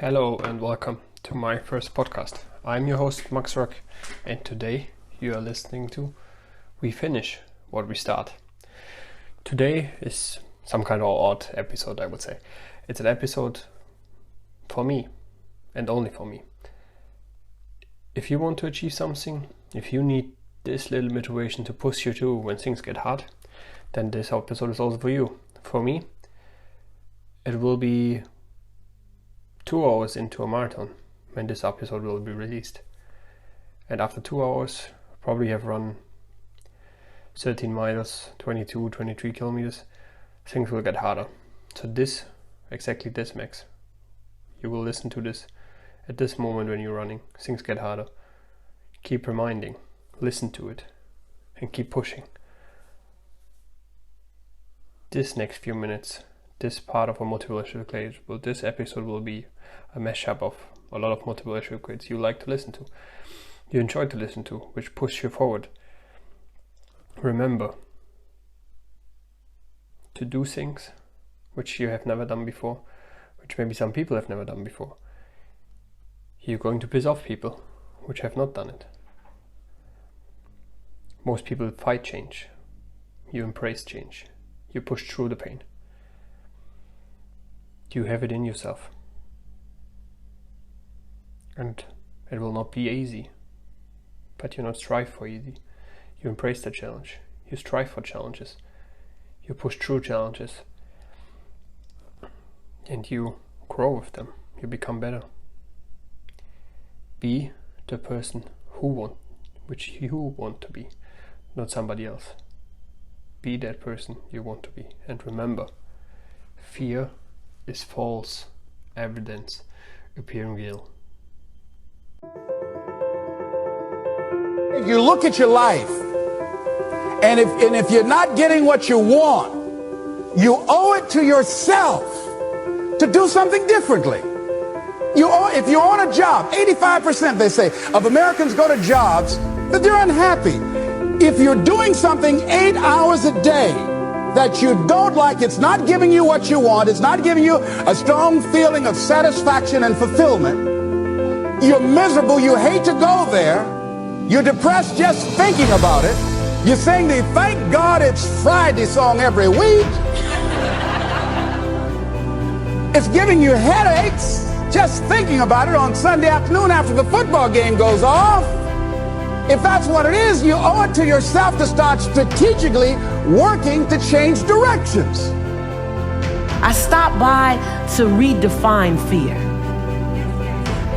Hello and welcome to my first podcast. I'm your host Max Rock, and today you are listening to We Finish What We Start. Today is some kind of odd episode, I would say. It's an episode for me and only for me. If you want to achieve something, if you need this little motivation to push you through when things get hard, then this episode is also for you. For me, it will be 2 hours into a marathon when this episode will be released. And after 2 hours, probably have run 13 miles, 22, 23 kilometers, things will get harder. So exactly this, Max. You will listen to this at this moment when you're running. Things get harder. Keep reminding, listen to it, and keep pushing. This next few minutes, this part of a motivational quote, this episode will be a mashup of a lot of motivational quotes you like to listen to, you enjoy to listen to, which push you forward. Remember to do things which you have never done before, which maybe some people have never done before. You're going to piss off people which have not done it. Most people fight change. You embrace change. You push through the pain. You have it in yourself. And it will not be easy, but you not strive for easy. You embrace the challenge. You strive for challenges. You push through challenges. And you grow with them. You become better. Be the person which you want to be, not somebody else. Be that person you want to be. And remember, fear is false evidence appearing real. You look at your life, and if you're not getting what you want, you owe it to yourself to do something differently. If you're on a job, 85% they say of Americans go to jobs that they're unhappy. If you're doing something 8 hours a day that you don't like, it's not giving you what you want, it's not giving you a strong feeling of satisfaction and fulfillment, you're miserable, you hate to go there, you're depressed just thinking about it, you sing the "Thank God It's Friday" song every week, it's giving you headaches just thinking about it on Sunday afternoon after the football game goes off. If that's what it is, you owe it to yourself to start strategically working to change directions. I stopped by to redefine fear.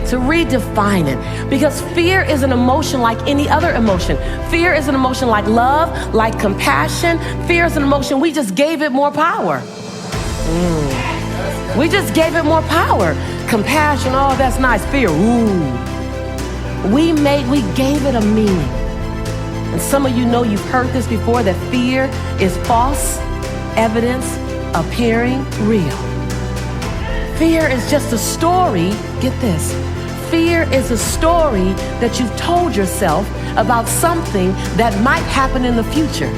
To redefine it. Because fear is an emotion like any other emotion. Fear is an emotion like love, like compassion. Fear is an emotion, we just gave it more power. We just gave it more power. Compassion, oh, that's nice. Fear, ooh. We gave it a meaning. And some of you know you've heard this before, that fear is false evidence appearing real. Fear is just a story, get this, fear is a story that you've told yourself about something that might happen in the future.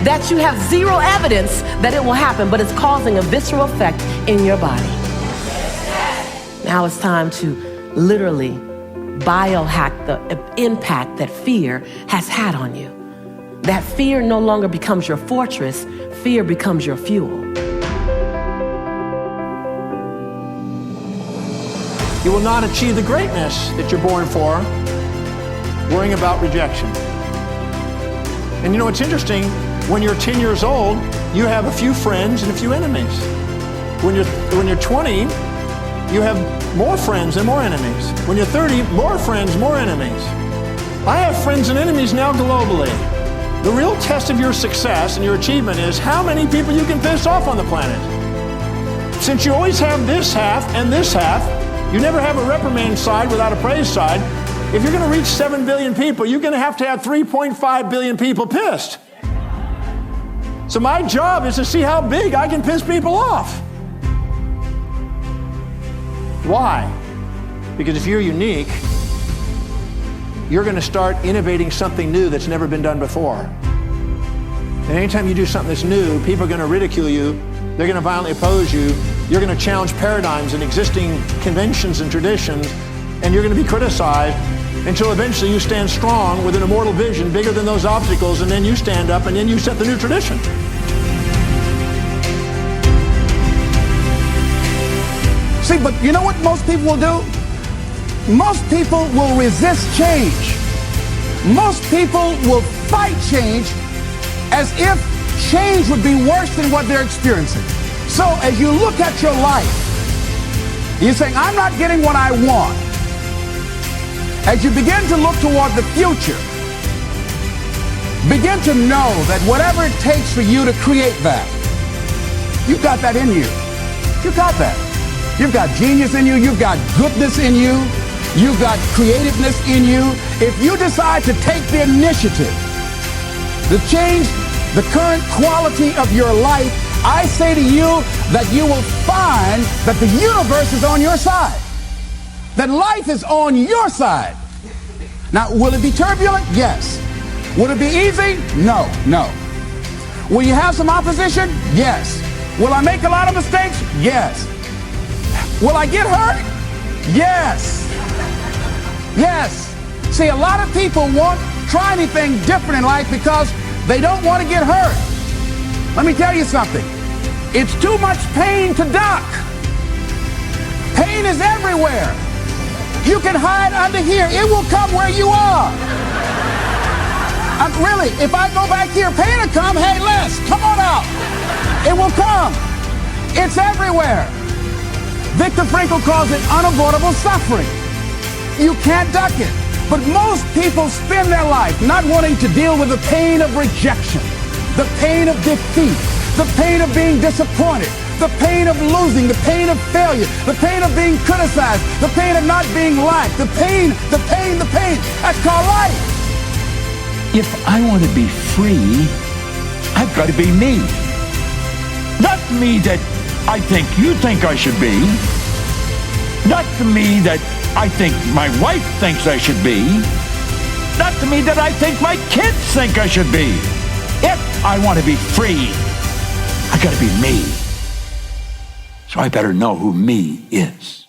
That you have zero evidence that it will happen, but it's causing a visceral effect in your body. Now it's time to literally biohack the impact that fear has had on you. That fear no longer becomes your fortress, fear becomes your fuel. You will not achieve the greatness that you're born for worrying about rejection. And you know, it's interesting, when you're 10 years old, you have a few friends and a few enemies. When you're 20, you have more friends and more enemies. When you're 30, more friends, more enemies. I have friends and enemies now globally. The real test of your success and your achievement is how many people you can piss off on the planet. Since you always have this half and this half, you never have a reprimand side without a praise side. If you're going to reach 7 billion people, you're going to have 3.5 billion people pissed. So my job is to see how big I can piss people off. Why? Because if you're unique, you're going to start innovating something new that's never been done before. And anytime you do something that's new, people are going to ridicule you. They're going to violently oppose you. You're going to challenge paradigms and existing conventions and traditions, and you're going to be criticized until eventually you stand strong with an immortal vision bigger than those obstacles, and then you stand up and then you set the new tradition. See, but you know what most people will do? Most people will resist change. Most people will fight change as if change would be worse than what they're experiencing. So as you look at your life, you're saying, I'm not getting what I want. As you begin to look toward the future, begin to know that whatever it takes for you to create that, you've got that in you. You've got that. You've got genius in you. You've got goodness in you. You've got creativeness in you. If you decide to take the initiative to change the current quality of your life, I say to you that you will find that the universe is on your side, that life is on your side. Now, will it be turbulent? Yes. Will it be easy? No, no. Will you have some opposition? Yes. Will I make a lot of mistakes? Yes. Will I get hurt? Yes. Yes. See, a lot of people won't try anything different in life because they don't want to get hurt. Let me tell you something. It's too much pain to duck. Pain is everywhere. You can hide under here. It will come where you are. Really, if I go back here, pain will come. Hey, Les, come on out. It will come. It's everywhere. Viktor Frankl calls it unavoidable suffering. You can't duck it. But most people spend their life not wanting to deal with the pain of rejection, the pain of defeat, the pain of being disappointed, the pain of losing, the pain of failure, the pain of being criticized, the pain of not being liked, the pain. That's called life. If I want to be free, I've got to be me. Not the me that I think you think I should be. Not the me that I think my wife thinks I should be. Not the me that I think my kids think I should be. If I want to be free, I got to be me. So I better know who me is.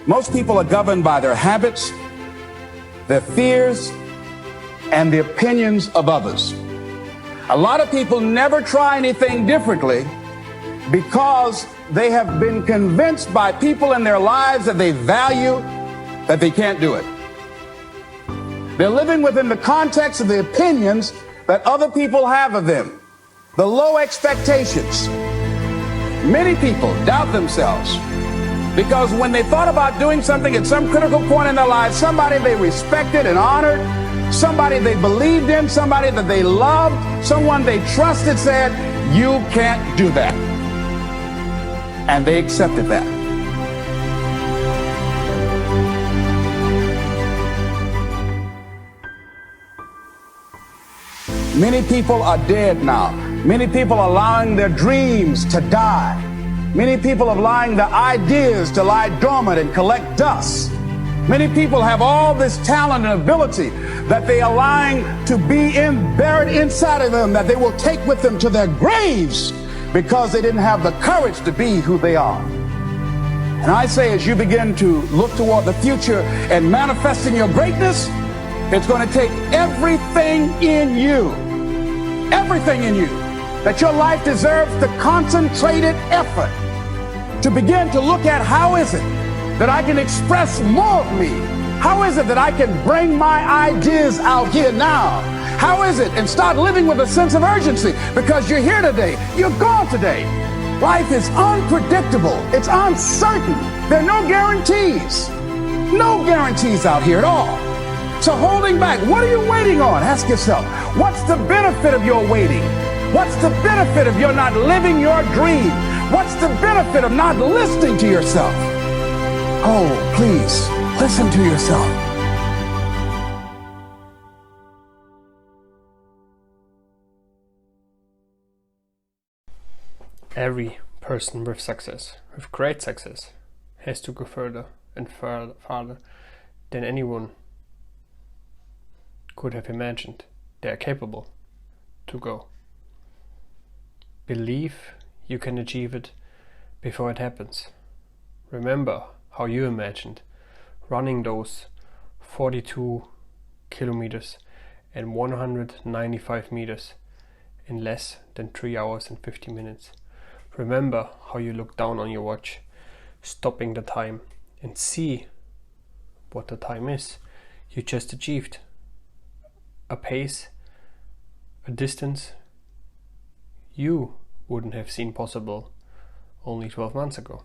Most people are governed by their habits, their fears, and the opinions of others. A lot of people never try anything differently because they have been convinced by people in their lives that they value that they can't do it. They're living within the context of the opinions that other people have of them, the low expectations. Many people doubt themselves because when they thought about doing something at some critical point in their lives, somebody they respected and honored, somebody they believed in, somebody that they loved, someone they trusted said, you can't do that. And they accepted that. Many people are dead now. Many people are allowing their dreams to die. Many people are allowing their ideas to lie dormant and collect dust. Many people have all this talent and ability that they are allowing to be buried inside of them, that they will take with them to their graves because they didn't have the courage to be who they are. And I say, as you begin to look toward the future and manifesting your greatness, it's going to take everything in you, that your life deserves the concentrated effort to begin to look at how is it that I can express more of me? How is it that I can bring my ideas out here now? How is it? And start living with a sense of urgency because you're here today, you're gone today. Life is unpredictable. It's uncertain. There are no guarantees. No guarantees out here at all. So holding back, what are you waiting on? Ask yourself, what's the benefit of your waiting? What's the benefit of your not living your dream? What's the benefit of not listening to yourself? Oh, please, listen to yourself. Every person with success, with great success, has to go further and farther than anyone could have imagined they are capable to go. believe you can achieve it before it happens. Remember how you imagined running those 42 kilometers and 195 meters in less than 3 hours and 50 minutes. Remember how you look down on your watch, stopping the time, and see what the time is you just achieved. A pace, a distance you wouldn't have seen possible only 12 months ago.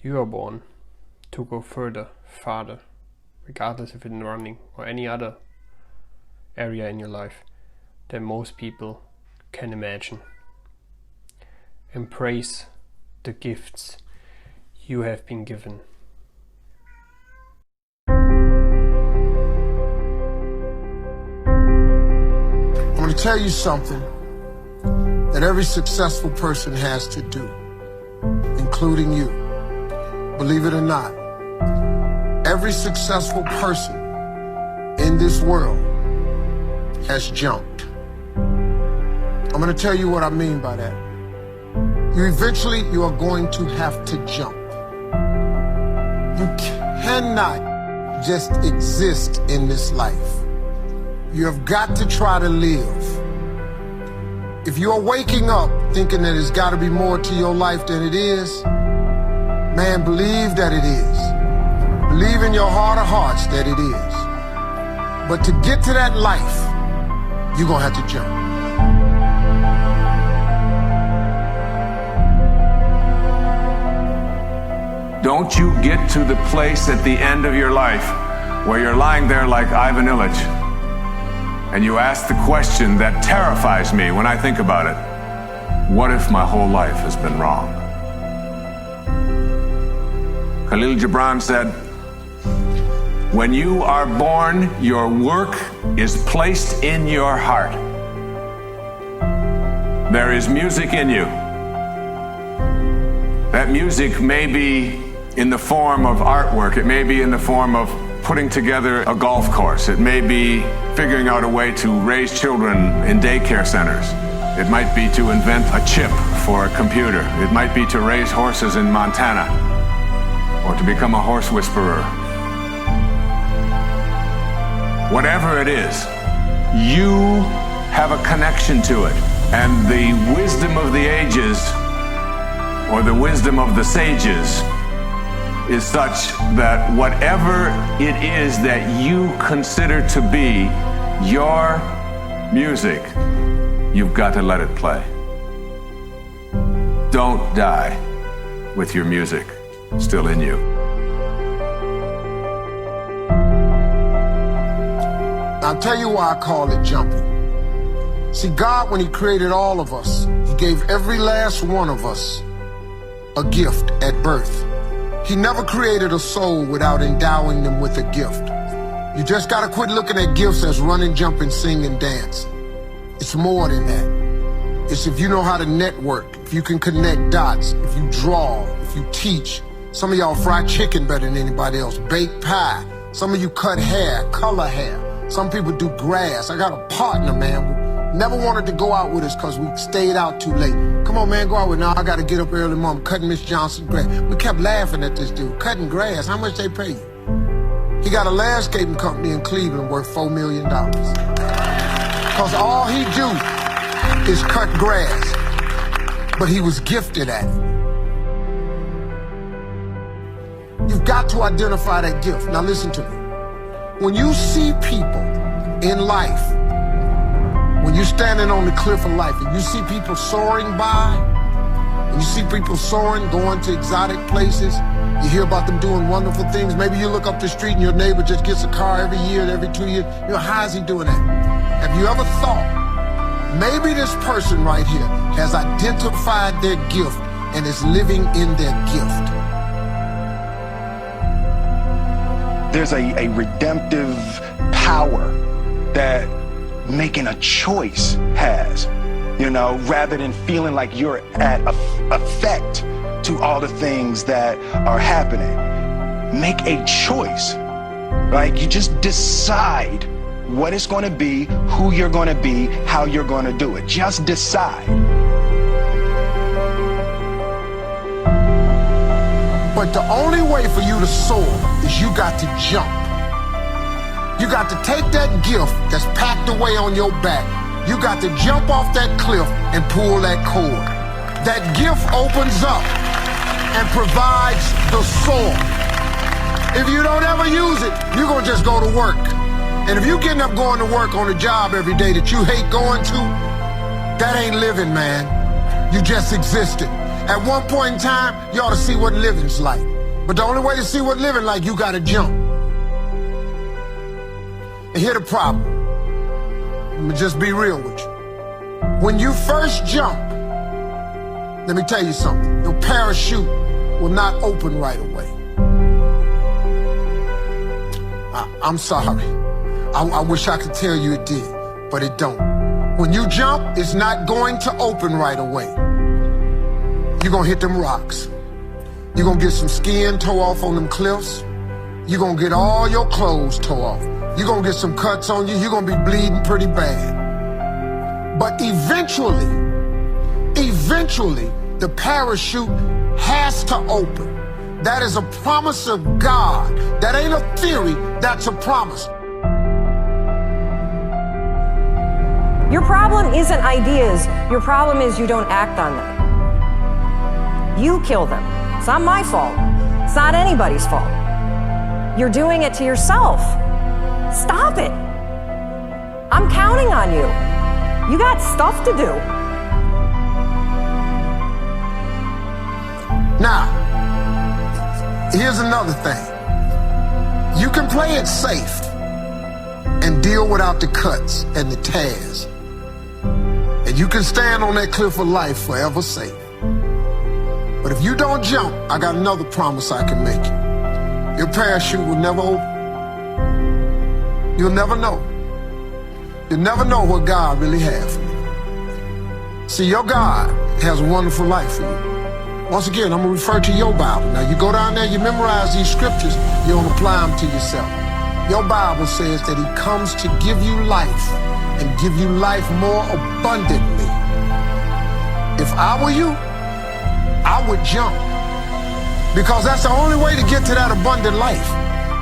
You are born to go further, farther, regardless if it's in running or any other area in your life than most people can imagine. Embrace the gifts you have been given. I'm going to tell you something that every successful person has to do, including you. Believe it or not, every successful person in this world has jumped. I'm going to tell you what I mean by that. You are going to have to jump. You cannot just exist in this life. You have got to try to live. If you're waking up thinking that there's got to be more to your life than it is, man, believe that it is. Believe in your heart of hearts that it is. But to get to that life, you're going to have to jump. Don't you get to the place at the end of your life where you're lying there like Ivan Illich and you ask the question that terrifies me when I think about it. What if my whole life has been wrong? Khalil Gibran said, when you are born, your work is placed in your heart. There is music in you. That music may be in the form of artwork. It may be in the form of putting together a golf course. It may be figuring out a way to raise children in daycare centers. It might be to invent a chip for a computer. It might be to raise horses in Montana or to become a horse whisperer. Whatever it is, you have a connection to it. And the wisdom of the ages, or the wisdom of the sages, is such that whatever it is that you consider to be your music, you've got to let it play. Don't die with your music still in you. I'll tell you why I call it jumping. See, God, when He created all of us, He gave every last one of us a gift at birth. He never created a soul without endowing them with a gift. You just gotta quit looking at gifts as running, jumping, singing, dance. It's more than that. It's if you know how to network, if you can connect dots, if you draw, if you teach. Some of y'all fry chicken better than anybody else, bake pie. Some of you cut hair, color hair. Some people do grass. I got a partner, man, who never wanted to go out with us because we stayed out too late. Come on, man, go out with me. No, I got to get up early, Mom, cutting Miss Johnson's grass. We kept laughing at this dude, cutting grass. How much they pay you? He got a landscaping company in Cleveland worth $4 million. Because all he do is cut grass. But he was gifted at it. You've got to identify that gift. Now listen to me. When you see people in life, when you're standing on the cliff of life and you see people soaring by, and you see people soaring, going to exotic places, you hear about them doing wonderful things. Maybe you look up the street and your neighbor just gets a car every year, every 2 years. You know, how is he doing that? Have you ever thought, maybe this person right here has identified their gift and is living in their gift? There's a redemptive power that making a choice has, you know, rather than feeling like you're at effect to all the things that are happening. Make a choice. Like, you just decide what it's going to be, who you're going to be, how you're going to do it. Just decide. But the only way for you to soar is you got to jump. You got to take that gift that's packed away on your back. You got to jump off that cliff and pull that cord. That gift opens up and provides the soar. If you don't ever use it, you're going to just go to work. And if you're getting up going to work on a job every day that you hate going to, that ain't living, man. You just existed. At one point in time, you ought to see what living's like. But the only way to see what living like, you got to jump. And here's the problem. Let me just be real with you. When you first jump, let me tell you something. Your parachute will not open right away. I'm sorry. I wish I could tell you it did, but it don't. When you jump, it's not going to open right away. You're gonna hit them rocks. You're gonna get some skin tore off on them cliffs. You're gonna get all your clothes tore off. You're gonna get some cuts on you. You're gonna be bleeding pretty bad. But eventually, the parachute has to open. That is a promise of God. That ain't a theory, that's a promise. Your problem isn't ideas. Your problem is you don't act on them. You kill them. It's not my fault. It's not anybody's fault. You're doing it to yourself. Stop it. I'm counting on you. You got stuff to do. Now, here's another thing. You can play it safe and deal without the cuts and the tears. And you can stand on that cliff of life forever safe. But if you don't jump, I got another promise I can make you. Your parachute will never open. You'll never know. You'll never know what God really has for you. See, your God has a wonderful life for you. Once again, I'm going to refer to your Bible. Now, you go down there, you memorize these scriptures, you don't apply them to yourself. Your Bible says that he comes to give you life and give you life more abundantly. If I were you, I would jump. Because that's the only way to get to that abundant life.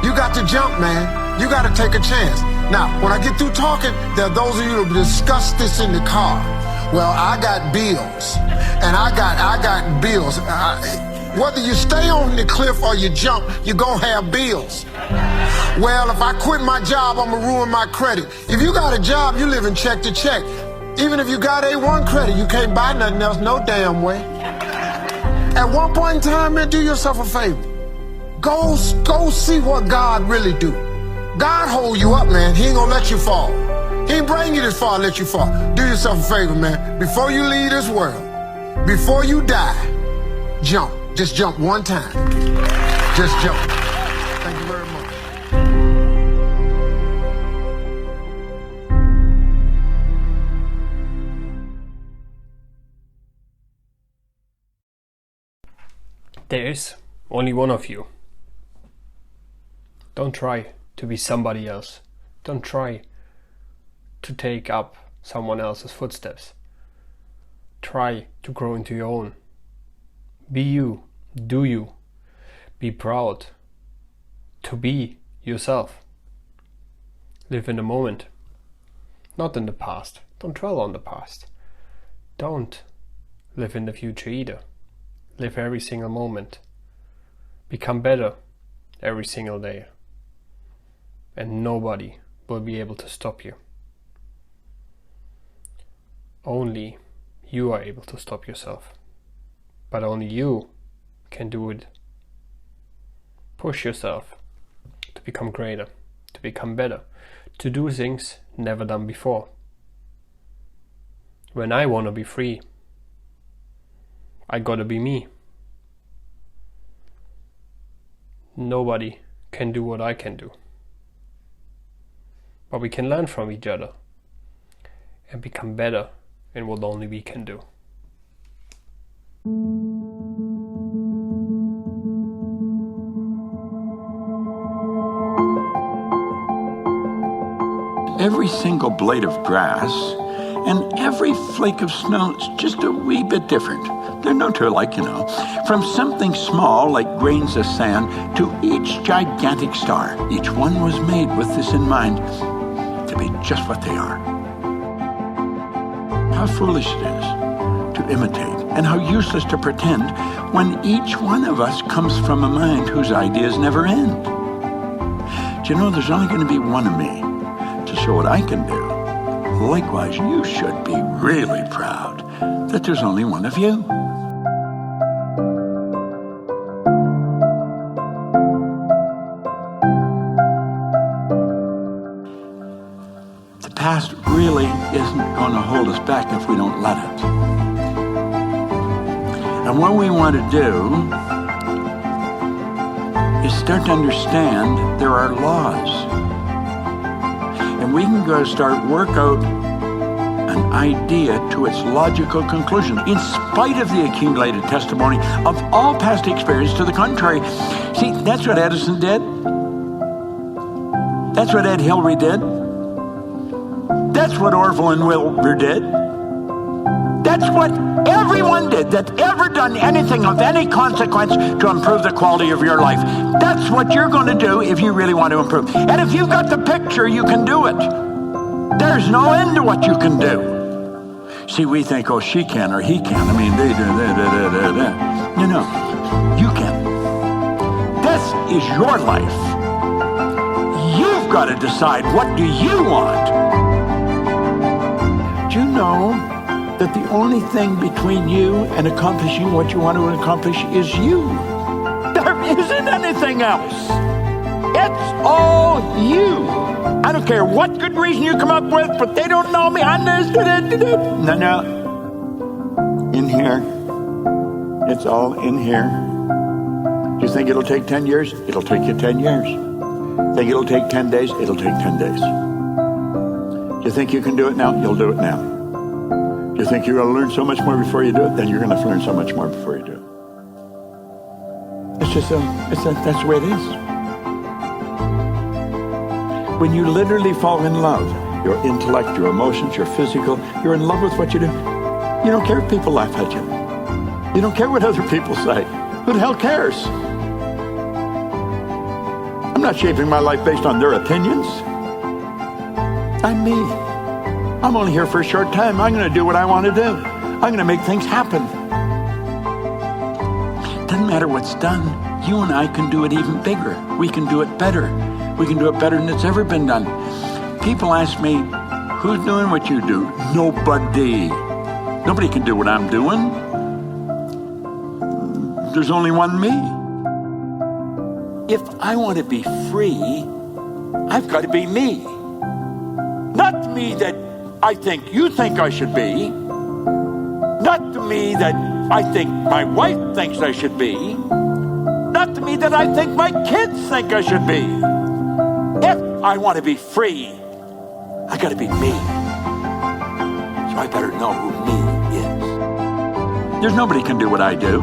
You got to jump, man. You got to take a chance. Now, when I get through talking, there are those of you who discuss this in the car. Well, I got bills, and I got bills. Whether you stay on the cliff or you jump, you're gonna have bills. Well, if I quit my job, I'm gonna ruin my credit. If you got a job, you live in check to check. Even if you got A1 credit, you can't buy nothing else no damn way. At one point in time, man, do yourself a favor. Go see what God really do. God hold you up, man. He ain't gonna let you fall. He ain't bring you this far to let you fall. Do yourself a favor, man. Before you leave this world, before you die, jump. Just jump one time. Just jump. Thank you very much. There is only one of you. Don't try to be somebody else. Don't try to take up someone else's footsteps. Try to grow into your own. Be you. Do you. Be proud to be yourself. Live in the moment, not in the past. Don't dwell on the past. Don't live in the future either. Live every single moment. Become better every single day. And nobody will be able to stop you. Only you are able to stop yourself. But only you can do it. Push yourself to become greater, to become better, to do things never done before. When I want to be free, I gotta be me. Nobody can do what I can do. But we can learn from each other and become better in what only we can do. every single blade of grass and every flake of snow is just a wee bit different. They're no two alike, you know. From something small like grains of sand to each gigantic star. Each one was made with this in mind, to be just what they are. How foolish it is to imitate, and how useless to pretend when each one of us comes from a mind whose ideas never end. Do you know there's only going to be one of me to show what I can do? Likewise, you should be really proud that there's only one of you. The past really isn't going to hold us back if we don't let it. And what we want to do is start to understand there are laws. And we can go start work out an idea to its logical conclusion, in spite of the accumulated testimony of all past experience to the contrary. See, that's what Edison did. That's what Ed Hillary did. That's what Orville and Wilbur did. That's what everyone did that ever done anything of any consequence to improve the quality of your life. That's what you're going to do if you really want to improve. And if you've got the picture, you can do it. There's no end to what you can do. See, we think, oh, she can or he can. I mean, they do. You know, you can. This is your life. You've got to decide, what do you want? Do you know that the only thing between you and accomplishing what you want to accomplish is you? There isn't anything else. It's all you. I don't care what good reason you come up with, but they don't know me. No. In here. It's all in here. Do you think it'll take 10 years? It'll take you 10 years. Think it'll take 10 days? It'll take 10 days. Do you think you can do it now? You'll do it now. Do you think you're going to learn so much more before you do it? Then you're going to learn so much more before you do it. It's just that's the way it is. When you literally fall in love, your intellect, your emotions, your physical, you're in love with what you do. You don't care if people laugh at you. You don't care what other people say. Who the hell cares? I'm not shaping my life based on their opinions. I'm me. I'm only here for a short time. I'm going to do what I want to do. I'm going to make things happen. Doesn't matter what's done. You and I can do it even bigger. We can do it better. We can do it better than it's ever been done. People ask me, who's doing what you do? Nobody. Nobody can do what I'm doing. There's only one me. If I want to be free, I've got to be me. Not the me that I think you think I should be. Not the me that I think my wife thinks I should be. Not the me that I think my kids think I should be. If I want to be free, I got to be me. So I better know who me is. There's nobody can do what I do.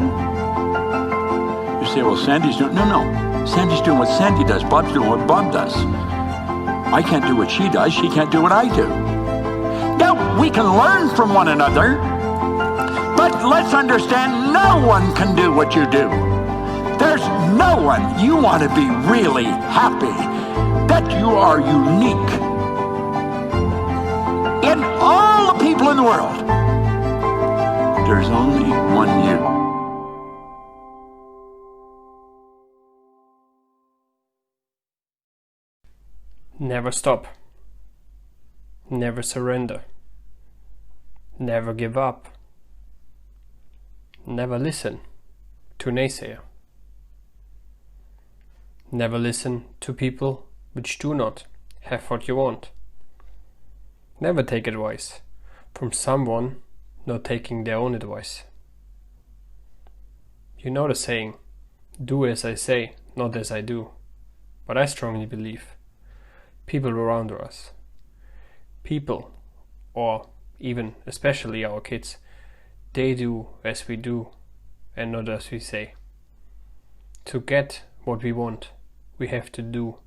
You say, well, Sandy's doing... No. Sandy's doing what Sandy does. Bob's doing what Bob does. I can't do what she does. She can't do what I do. Now, we can learn from one another, but let's understand no one can do what you do. There's no one. You want to be really happy that you are unique in all the people in the world. There's only one you. Never stop. Never surrender. Never give up. Never listen to naysayer. Never listen to people which do not have what you want. Never take advice from someone not taking their own advice. You know the saying, do as I say, not as I do. But I strongly believe people around us, people, or even especially our kids, they do as we do and not as we say. To get what we want, we have to do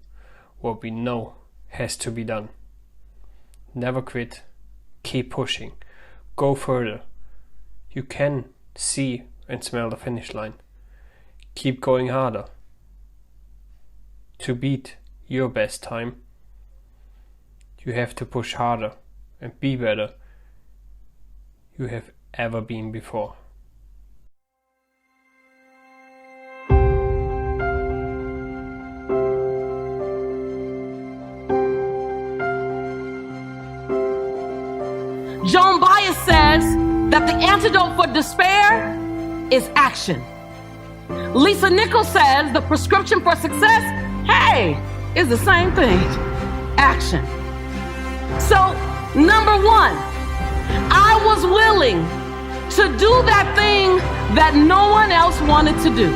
what we know has to be done. Never quit. Keep pushing. Go further. You can see and smell the finish line. Keep going harder. To beat your best time, you have to push harder and be better you have ever been before. Joan Baez says that the antidote for despair is action. Lisa Nichols says the prescription for success, hey, is the same thing, action. So, number one, I was willing to do that thing that no one else wanted to do.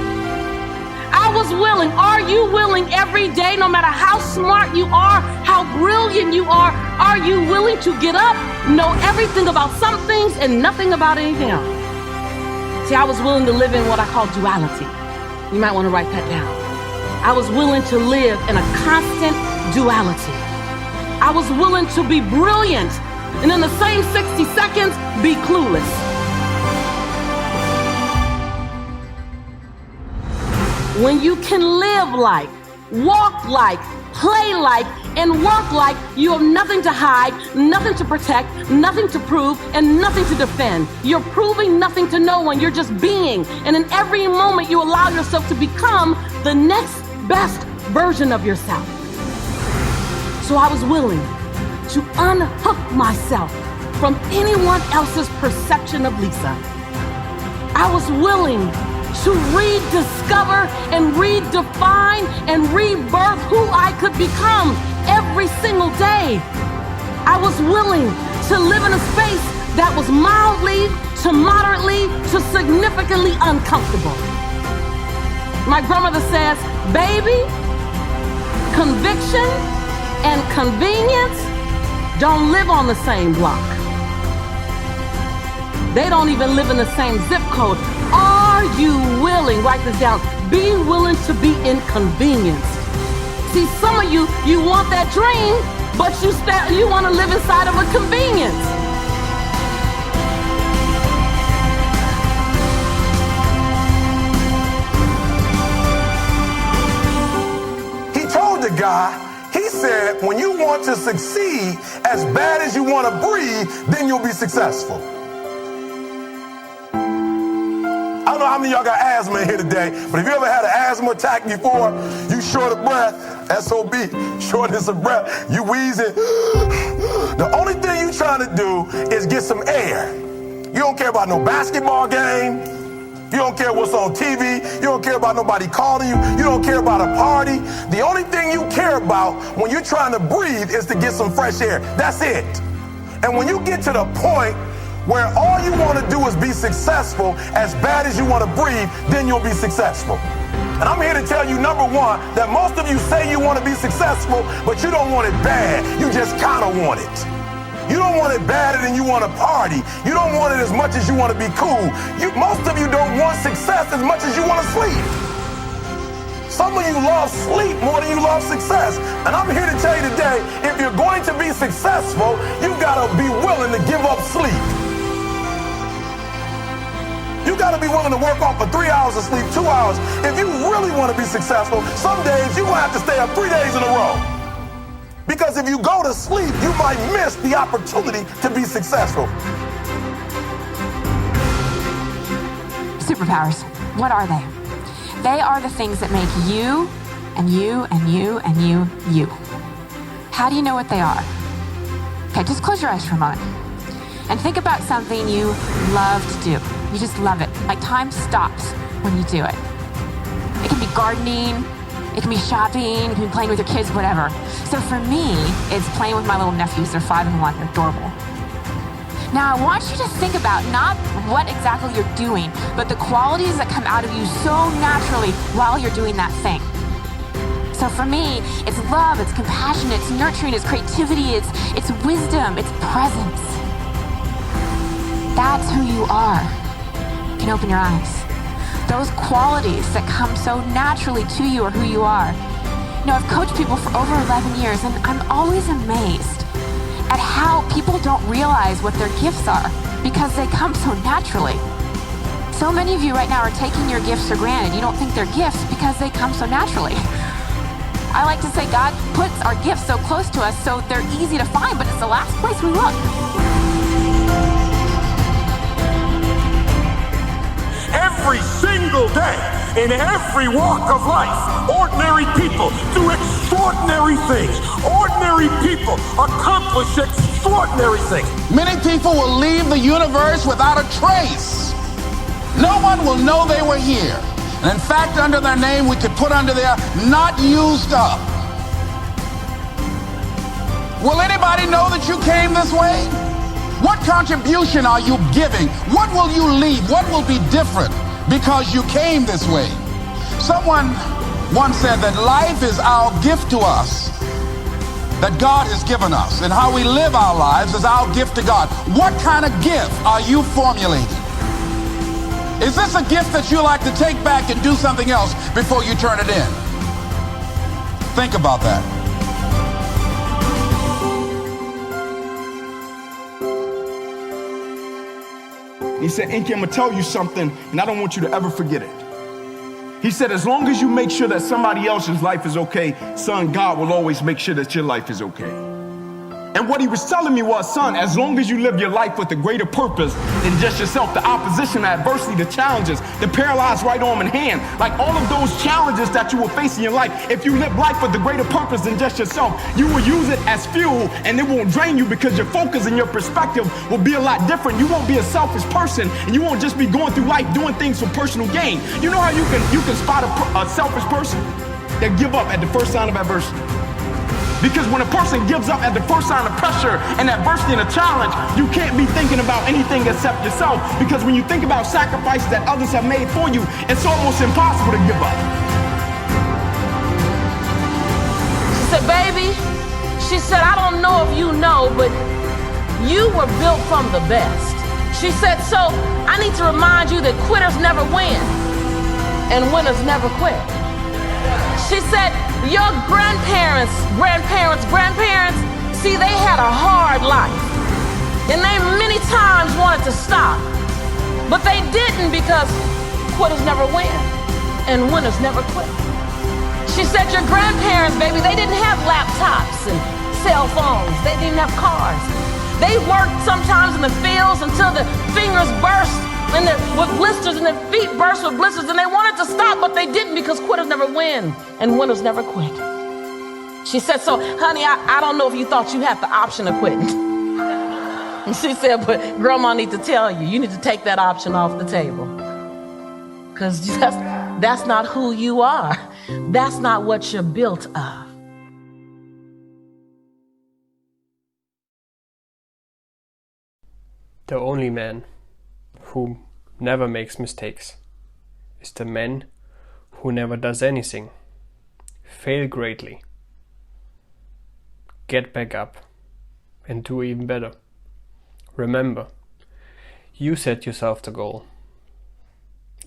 I was willing. Are you willing every day, no matter how smart you are, how brilliant you are you willing to get up, know everything about some things and nothing about anything else? See, I was willing to live in what I call duality. You might want to write that down. I was willing to live in a constant duality. I was willing to be brilliant and in the same 60 seconds be clueless. When you can live like, walk like, play like, and work like, you have nothing to hide, nothing to protect, nothing to prove, and nothing to defend. You're proving nothing to no one. You're just being. And in every moment, you allow yourself to become the next best version of yourself. So I was willing to unhook myself from anyone else's perception of Lisa. I was willing to rediscover and redefine and rebirth who I could become every single day. I was willing to live in a space that was mildly to moderately to significantly uncomfortable. My grandmother says, baby, conviction and convenience don't live on the same block. They don't even live in the same zip code. Are you willing, write this down, be willing to be inconvenienced? See, some of you want that dream, but you want to live inside of a convenience. He told the guy, he said, when you want to succeed as bad as you want to breathe, then you'll be successful. I don't know how many of y'all got asthma in here today, but if you ever had an asthma attack before, you short of breath, SOB, shortness of breath, you wheezing. The only thing you trying to do is get some air. You don't care about no basketball game. You don't care what's on TV. You don't care about nobody calling you. You don't care about a party. The only thing you care about when you're trying to breathe is to get some fresh air. That's it. And when you get to the point where all you want to do is be successful as bad as you want to breathe, then you'll be successful. And I'm here to tell you, number one, that most of you say you want to be successful, but you don't want it bad. You just kind of want it. You don't want it badder than you want to party. You don't want it as much as you want to be cool. Most of you don't want success as much as you want to sleep. Some of you love sleep more than you love success. And I'm here to tell you today, if you're going to be successful, you've got to be willing to give up sleep. You got to be willing to work off for 3 hours of sleep, 2 hours. If you really want to be successful, some days you're going to have to stay up 3 days in a row. Because if you go to sleep, you might miss the opportunity to be successful. Superpowers, what are they? They are the things that make you and you and you and you. How do you know what they are? Okay, just close your eyes for a moment and think about something you love to do. You just love it. Like time stops when you do it. It can be gardening, it can be shopping, it can be playing with your kids, whatever. So for me, it's playing with my little nephews. They're 5 and 1, they're adorable. Now I want you to think about not what exactly you're doing, but the qualities that come out of you so naturally while you're doing that thing. So for me, it's love, it's compassion, it's nurturing, it's creativity, it's wisdom, it's presence. That's who you are. You can open your eyes. Those qualities that come so naturally to you are who you are. You know, I've coached people for over 11 years, and I'm always amazed at how people don't realize what their gifts are because they come so naturally. So many of you right now are taking your gifts for granted. You don't think they're gifts because they come so naturally. I like to say God puts our gifts so close to us so they're easy to find, but it's the last place we look. Every single day, in every walk of life, ordinary people do extraordinary things. Ordinary people accomplish extraordinary things. Many people will leave the universe without a trace. No one will know they were here. And in fact, under their name, we could put under there, not used up. Will anybody know that you came this way? What contribution are you giving? What will you leave? What will be different because you came this way? Someone once said that life is our gift to us, that God has given us, and how we live our lives is our gift to God. What kind of gift are you formulating? Is this a gift that you like to take back and do something else before you turn it in? Think about that. He said, Inky, I'm gonna tell you something, and I don't want you to ever forget it. He said, as long as you make sure that somebody else's life is okay, son, God will always make sure that your life is okay. And what he was telling me was, son, as long as you live your life with a greater purpose than just yourself, the opposition, the adversity, the challenges, the paralyzed right arm and hand, like all of those challenges that you will face in your life, if you live life with a greater purpose than just yourself, you will use it as fuel and it won't drain you because your focus and your perspective will be a lot different. You won't be a selfish person and you won't just be going through life doing things for personal gain. You know how you can spot a selfish person? They give up at the first sign of adversity. Because when a person gives up at the first sign of pressure and adversity and a challenge, you can't be thinking about anything except yourself. Because when you think about sacrifices that others have made for you, it's almost impossible to give up. She said, baby, she said, I don't know if you know, but you were built from the best. She said, so I need to remind you that quitters never win and winners never quit. She said, your grandparents, see, they had a hard life. And they many times wanted to stop. But they didn't because quitters never win and winners never quit. She said, your grandparents, baby, they didn't have laptops and cell phones. They didn't have cars. They worked sometimes in the fields until the fingers burst and with blisters, and their feet burst with blisters, and they wanted to stop, but they didn't because quitters never win and winners never quit. She said, so honey, I don't know if you thought you had the option of quitting. And she said, but grandma need to tell you, you need to take that option off the table. Because that's not who you are. That's not what you're built of. The only man who never makes mistakes is the man who never does anything, fail greatly, get back up and do even better. Remember, you set yourself the goal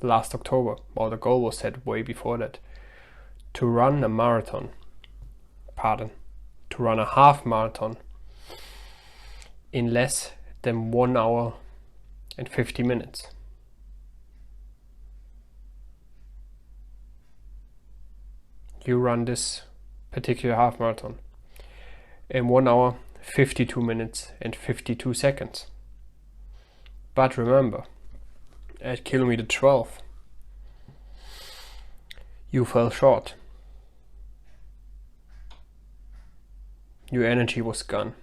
last October, or the goal was set way before that, to run a marathon, to run a half marathon in less than 1 hour and 50 minutes. You run this particular half marathon in 1 hour, 52 minutes and 52 seconds. But remember, at kilometer 12, you fell short. Your energy was gone.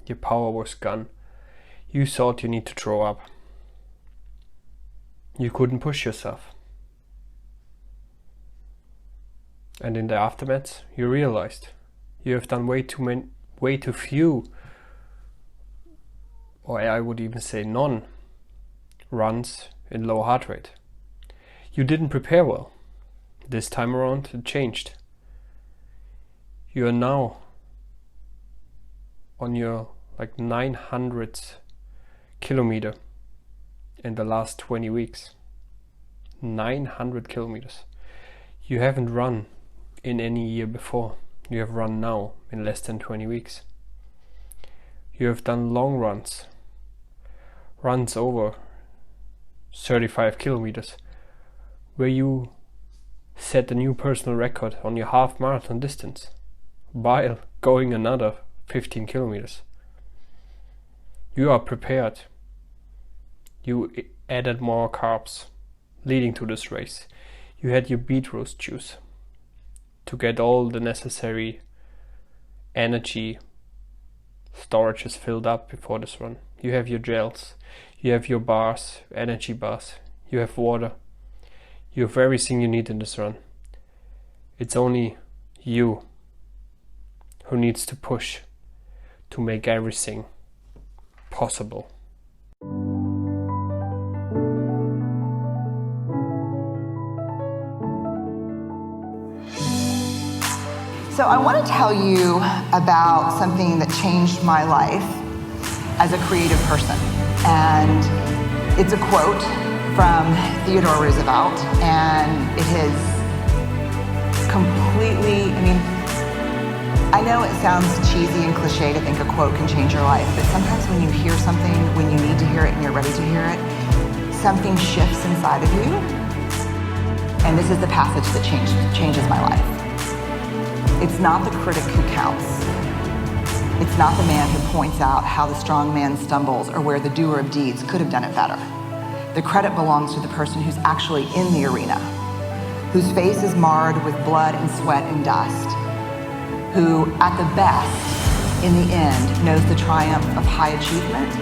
Your power was gone. You thought you need to throw up. You couldn't push yourself. And in the aftermath, you realized you have done way too few, or I would even say none, runs in low heart rate. You didn't prepare well. This time around it changed. You are now on your 900th kilometer in the last 20 weeks. 900 kilometers. You haven't run in any year before. You have run now in less than 20 weeks. You have done long runs over 35 kilometers, where you set a new personal record on your half marathon distance while going another 15 kilometers. You are prepared. You added more carbs leading to this race. You had your beetroot juice to get all the necessary energy storages filled up before this run. You have your gels, you have your bars, energy bars, you have water, you have everything you need in this run. It's only you who needs to push to make everything possible. So I want to tell you about something that changed my life as a creative person. And it's a quote from Theodore Roosevelt, and it has completely, I know it sounds cheesy and cliche to think a quote can change your life, but sometimes when you hear something, when you need to hear it and you're ready to hear it, something shifts inside of you. And this is the passage that changes my life. It's not the critic who counts. It's not the man who points out how the strong man stumbles or where the doer of deeds could have done it better. The credit belongs to the person who's actually in the arena, whose face is marred with blood and sweat and dust, who, at the best, in the end, knows the triumph of high achievement,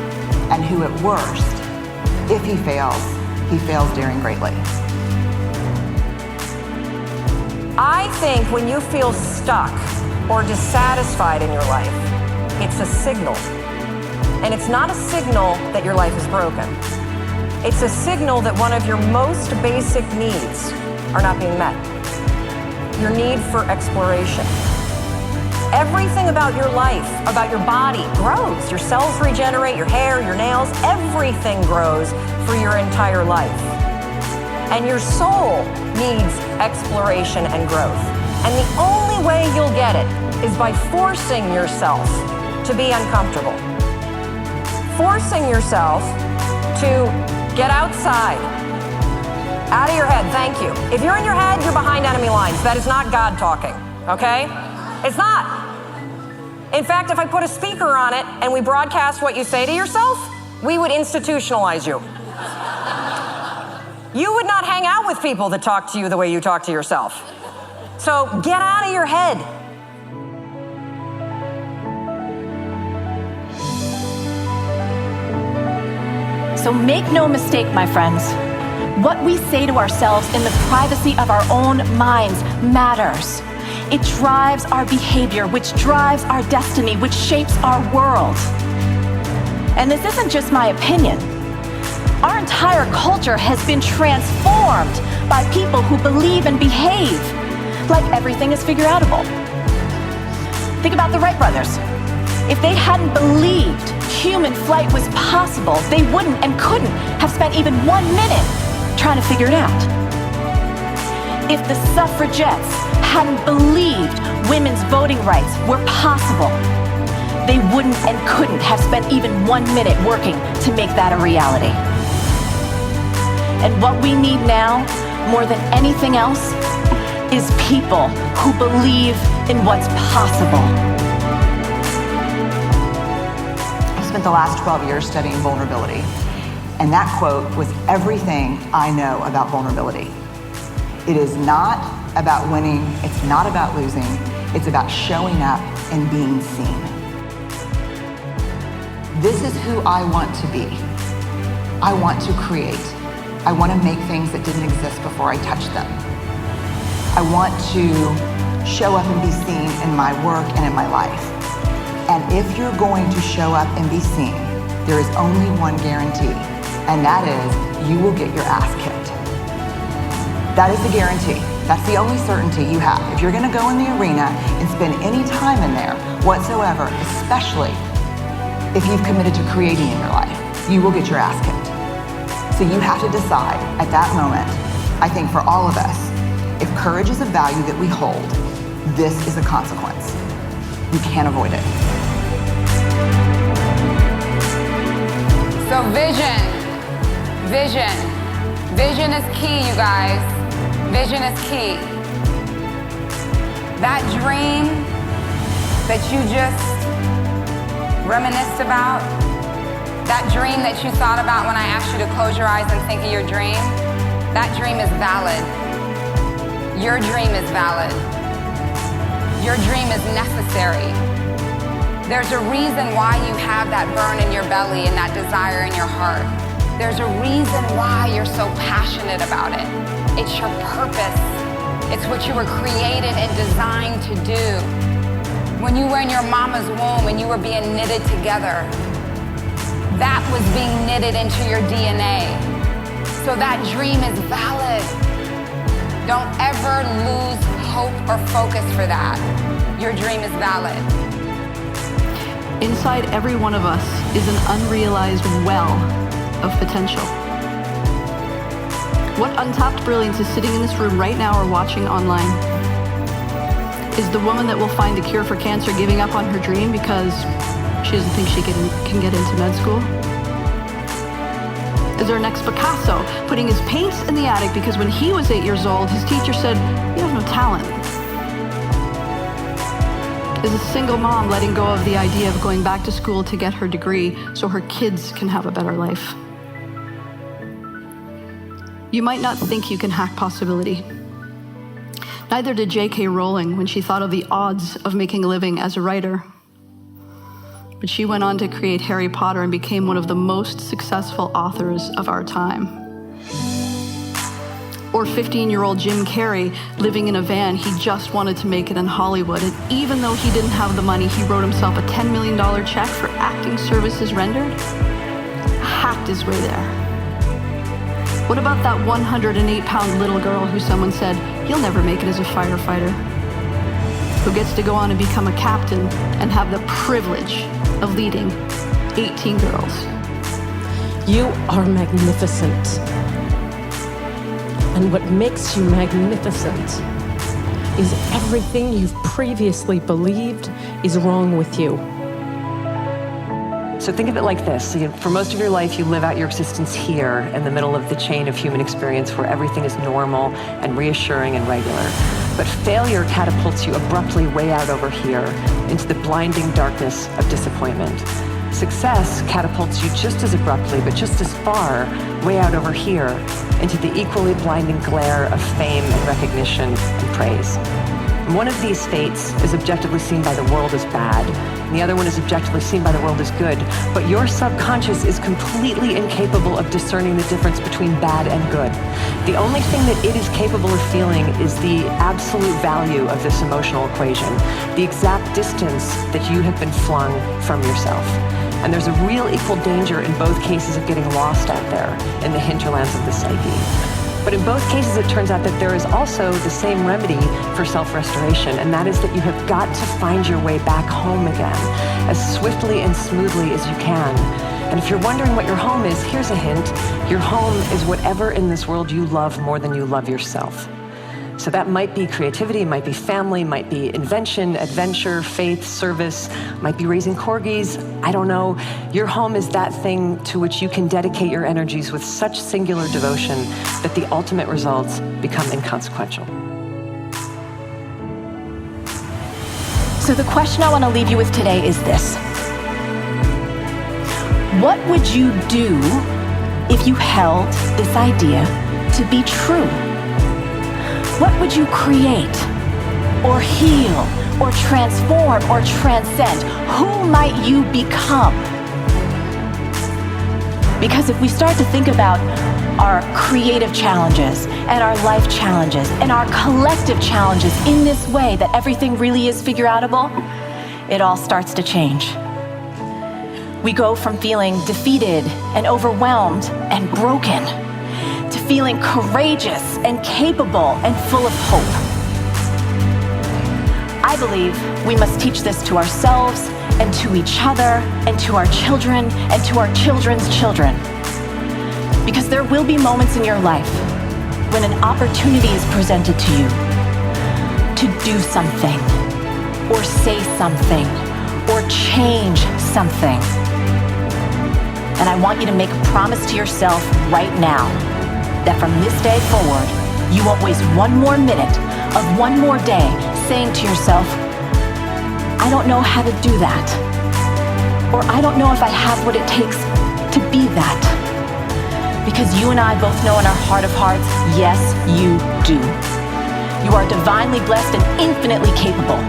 and who, at worst, if he fails daring greatly. I think when you feel stuck or dissatisfied in your life, it's a signal. And it's not a signal that your life is broken. It's a signal that one of your most basic needs are not being met. Your need for exploration. Everything about your life, about your body, grows. Your cells regenerate, your hair, your nails, everything grows for your entire life. And your soul needs exploration and growth. And the only way you'll get it is by forcing yourself to be uncomfortable. Forcing yourself to get outside. Out of your head, thank you. If you're in your head, you're behind enemy lines. That is not God talking, okay? It's not. In fact, if I put a speaker on it and we broadcast what you say to yourself, we would institutionalize you. You would not hang out with people that talk to you the way you talk to yourself. So get out of your head. So make no mistake, my friends. What we say to ourselves in the privacy of our own minds matters. It drives our behavior, which drives our destiny, which shapes our world. And this isn't just my opinion. Our entire culture has been transformed by people who believe and behave like everything is figure-outable. Think about the Wright brothers. If they hadn't believed human flight was possible, they wouldn't and couldn't have spent even 1 minute trying to figure it out. If the suffragettes hadn't believed women's voting rights were possible, they wouldn't and couldn't have spent even 1 minute working to make that a reality. And what we need now, more than anything else, is people who believe in what's possible. I spent the last 12 years studying vulnerability, and that quote was everything I know about vulnerability. It is not about winning, it's not about losing, it's about showing up and being seen. This is who I want to be. I want to create. I want to make things that didn't exist before I touched them. I want to show up and be seen in my work and in my life. And if you're going to show up and be seen, there is only one guarantee, and that is you will get your ass kicked. That is the guarantee. That's the only certainty you have. If you're going to go in the arena and spend any time in there whatsoever, especially if you've committed to creating in your life, you will get your ass kicked. So you have to decide at that moment, I think for all of us, if courage is a value that we hold, this is a consequence. You can't avoid it. So vision. Vision is key, you guys. Vision is key. That dream that you just reminisced about, that dream that you thought about when I asked you to close your eyes and think of your dream, that dream is valid. Your dream is valid. Your dream is necessary. There's a reason why you have that burn in your belly and that desire in your heart. There's a reason why you're so passionate about it. It's your purpose. It's what you were created and designed to do. When you were in your mama's womb and you were being knitted together, that was being knitted into your DNA. So that dream is valid. Don't ever lose hope or focus for that. Your dream is valid. Inside every one of us is an unrealized well of potential. What untapped brilliance is sitting in this room right now or watching online? Is the woman that will find the cure for cancer giving up on her dream because she doesn't think she can get into med school? Is our next Picasso putting his paints in the attic because when he was 8 years old, his teacher said, "You have no talent"? Is a single mom letting go of the idea of going back to school to get her degree so her kids can have a better life? You might not think you can hack possibility. Neither did J.K. Rowling when she thought of the odds of making a living as a writer. But she went on to create Harry Potter and became one of the most successful authors of our time. Or 15-year-old Jim Carrey living in a van. He just wanted to make it in Hollywood. And even though he didn't have the money, he wrote himself a $10 million check for acting services rendered. Hacked his way there. What about that 108-pound little girl who someone said, "You'll never make it as a firefighter," who gets to go on and become a captain and have the privilege of leading 18 girls? You are magnificent. And what makes you magnificent is everything you've previously believed is wrong with you. So think of it like this. For most of your life, you live out your existence here in the middle of the chain of human experience where everything is normal and reassuring and regular. But failure catapults you abruptly way out over here into the blinding darkness of disappointment. Success catapults you just as abruptly, but just as far, way out over here into the equally blinding glare of fame and recognition and praise. One of these fates is objectively seen by the world as bad, and the other one is objectively seen by the world as good, but your subconscious is completely incapable of discerning the difference between bad and good. The only thing that it is capable of feeling is the absolute value of this emotional equation, the exact distance that you have been flung from yourself. And there's a real equal danger in both cases of getting lost out there in the hinterlands of the psyche. But in both cases, it turns out that there is also the same remedy for self-restoration, and that is that you have got to find your way back home again as swiftly and smoothly as you can. And if you're wondering what your home is, here's a hint. Your home is whatever in this world you love more than you love yourself. So that might be creativity, might be family, might be invention, adventure, faith, service, might be raising corgis, I don't know. Your home is that thing to which you can dedicate your energies with such singular devotion that the ultimate results become inconsequential. So the question I want to leave you with today is this. What would you do if you held this idea to be true? What would you create, or heal, or transform, or transcend? Who might you become? Because if we start to think about our creative challenges, and our life challenges, and our collective challenges in this way that everything really is figure-outable, it all starts to change. We go from feeling defeated and overwhelmed and broken to feeling courageous and capable and full of hope. I believe we must teach this to ourselves and to each other and to our children and to our children's children. Because there will be moments in your life when an opportunity is presented to you to do something or say something or change something. And I want you to make a promise to yourself right now that from this day forward, you won't waste one more minute of one more day saying to yourself, I don't know how to do that. Or I don't know if I have what it takes to be that. Because you and I both know in our heart of hearts, yes, you do. You are divinely blessed and infinitely capable.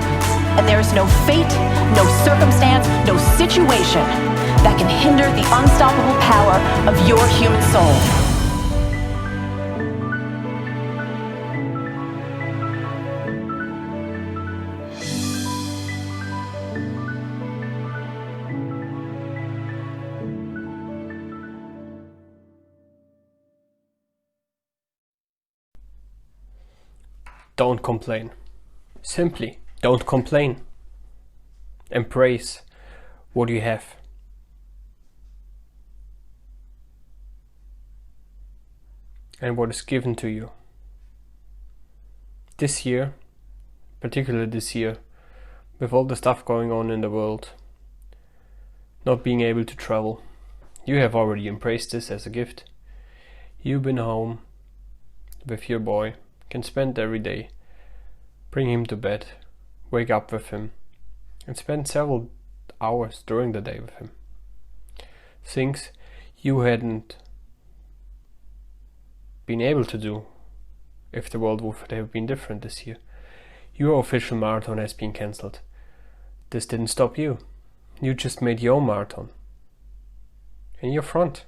And there is no fate, no circumstance, no situation that can hinder the unstoppable power of your human soul. Don't complain. Simply don't complain. Embrace what you have. And what is given to you. This year, particularly this year, with all the stuff going on in the world, not being able to travel, you have already embraced this as a gift. You've been home with your boy, can spend every day, bring him to bed, wake up with him, and spend several hours during the day with him. Things you hadn't been able to do if the world would have been different this year. Your official marathon has been cancelled. This didn't stop you. You just made your own marathon. In your front.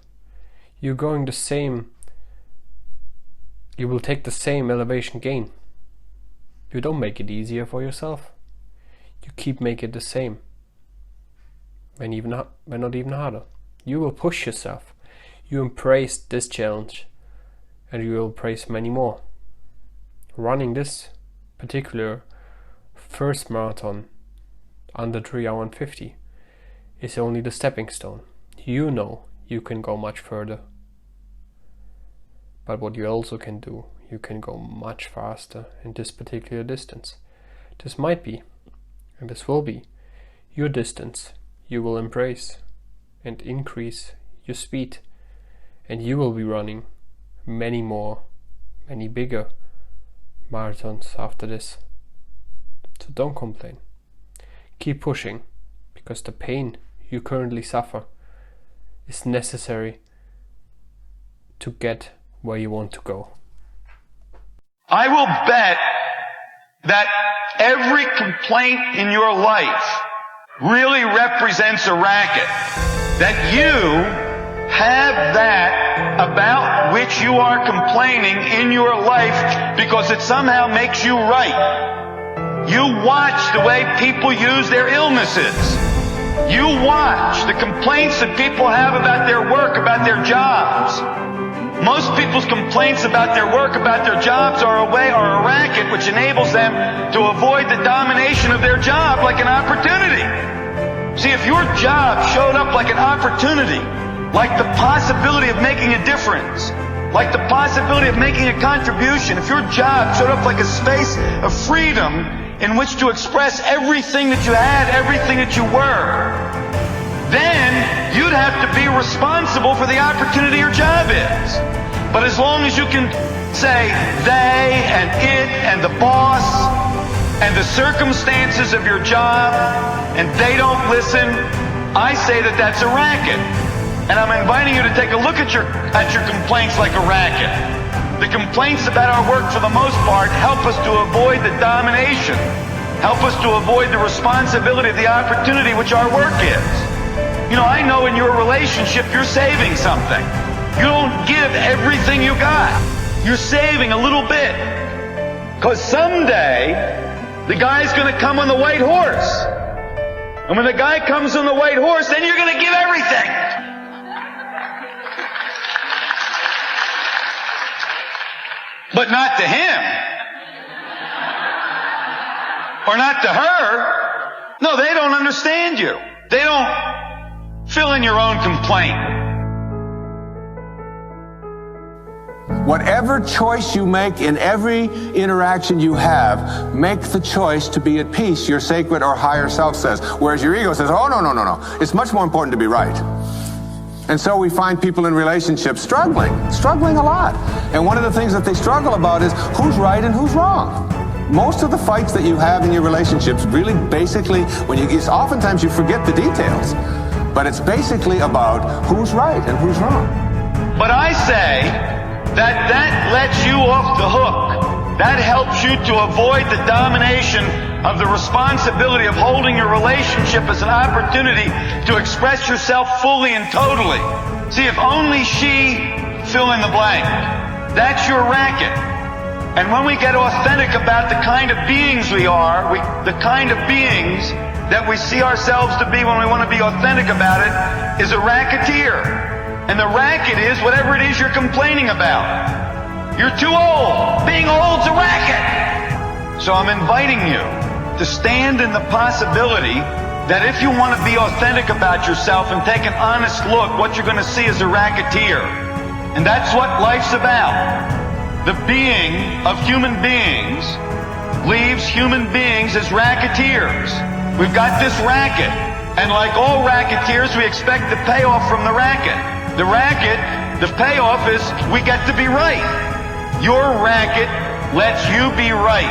You're going the same. You will take the same elevation gain. You don't make it easier for yourself. You keep making it the same. When not even harder. You will push yourself. You embrace this challenge. And you will embrace many more. Running this particular first marathon under 3 hours and 50 is only the stepping stone. You know you can go much further. But what you also can do, you can go much faster in this particular distance. This might be, and this will be, your distance. You will embrace and increase your speed, and you will be running many more, many bigger marathons after this. So don't complain. Keep pushing, because the pain you currently suffer is necessary to get where you want to go. I will bet that every complaint in your life really represents a racket. That you have that about which you are complaining in your life because it somehow makes you right. You watch the way people use their illnesses. You watch the complaints that people have about their work, about their jobs. Most people's complaints about their work, about their jobs are a racket which enables them to avoid the domination of their job like an opportunity. See, if your job showed up like an opportunity, like the possibility of making a difference, like the possibility of making a contribution, if your job showed up like a space of freedom in which to express everything that you had, everything that you were, then you'd have to be responsible for the opportunity your job is. But as long as you can say they and it and the boss and the circumstances of your job and they don't listen, I say that that's a racket. And I'm inviting you to take a look at your complaints like a racket. The complaints about our work, for the most part, help us to avoid the domination, help us to avoid the responsibility of the opportunity which our work is. You know, I know in your relationship you're saving something. You don't give everything you got. You're saving a little bit. Because someday, the guy's going to come on the white horse. And when the guy comes on the white horse, then you're going to give everything. But not to him. Or not to her. No, they don't understand you. They don't fill in your own complaint. Whatever choice you make in every interaction you have, make the choice to be at peace, your sacred or higher self says. Whereas your ego says, oh, no. It's much more important to be right. And so we find people in relationships struggling a lot. And one of the things that they struggle about is who's right and who's wrong. Most of the fights that you have in your relationships really basically, oftentimes you forget the details, but it's basically about who's right and who's wrong. But I say that lets you off the hook. That helps you to avoid the domination of the responsibility of holding your relationship as an opportunity to express yourself fully and totally. See, if only she, fill in the blank, that's your racket. And when we get authentic about the kind of beings we are, the kind of beings that we see ourselves to be when we want to be authentic about it, is a racketeer. And the racket is whatever it is you're complaining about. You're too old. Being old's a racket. So I'm inviting you to stand in the possibility that if you want to be authentic about yourself and take an honest look, what you're going to see is a racketeer. And that's what life's about. The being of human beings leaves human beings as racketeers. We've got this racket, and like all racketeers, we expect the payoff from the racket. The racket, the payoff is we get to be right. Your racket lets you be right,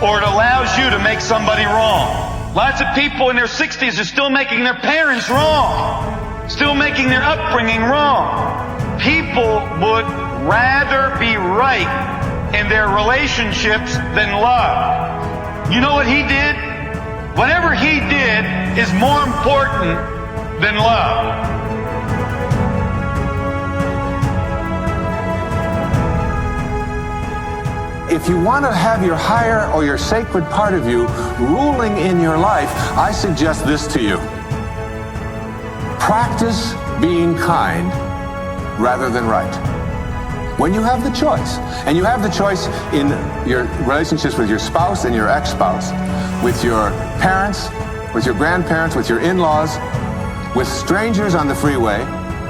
or it allows you to make somebody wrong. Lots of people in their 60s are still making their parents wrong, still making their upbringing wrong. People would rather be right in their relationships than love. You know what he did? Whatever he did is more important than love. If you want to have your higher or your sacred part of you ruling in your life, I suggest this to you. Practice being kind rather than right. When you have the choice, and you have the choice in your relationships with your spouse and your ex-spouse, with your parents, with your grandparents, with your in-laws, with strangers on the freeway,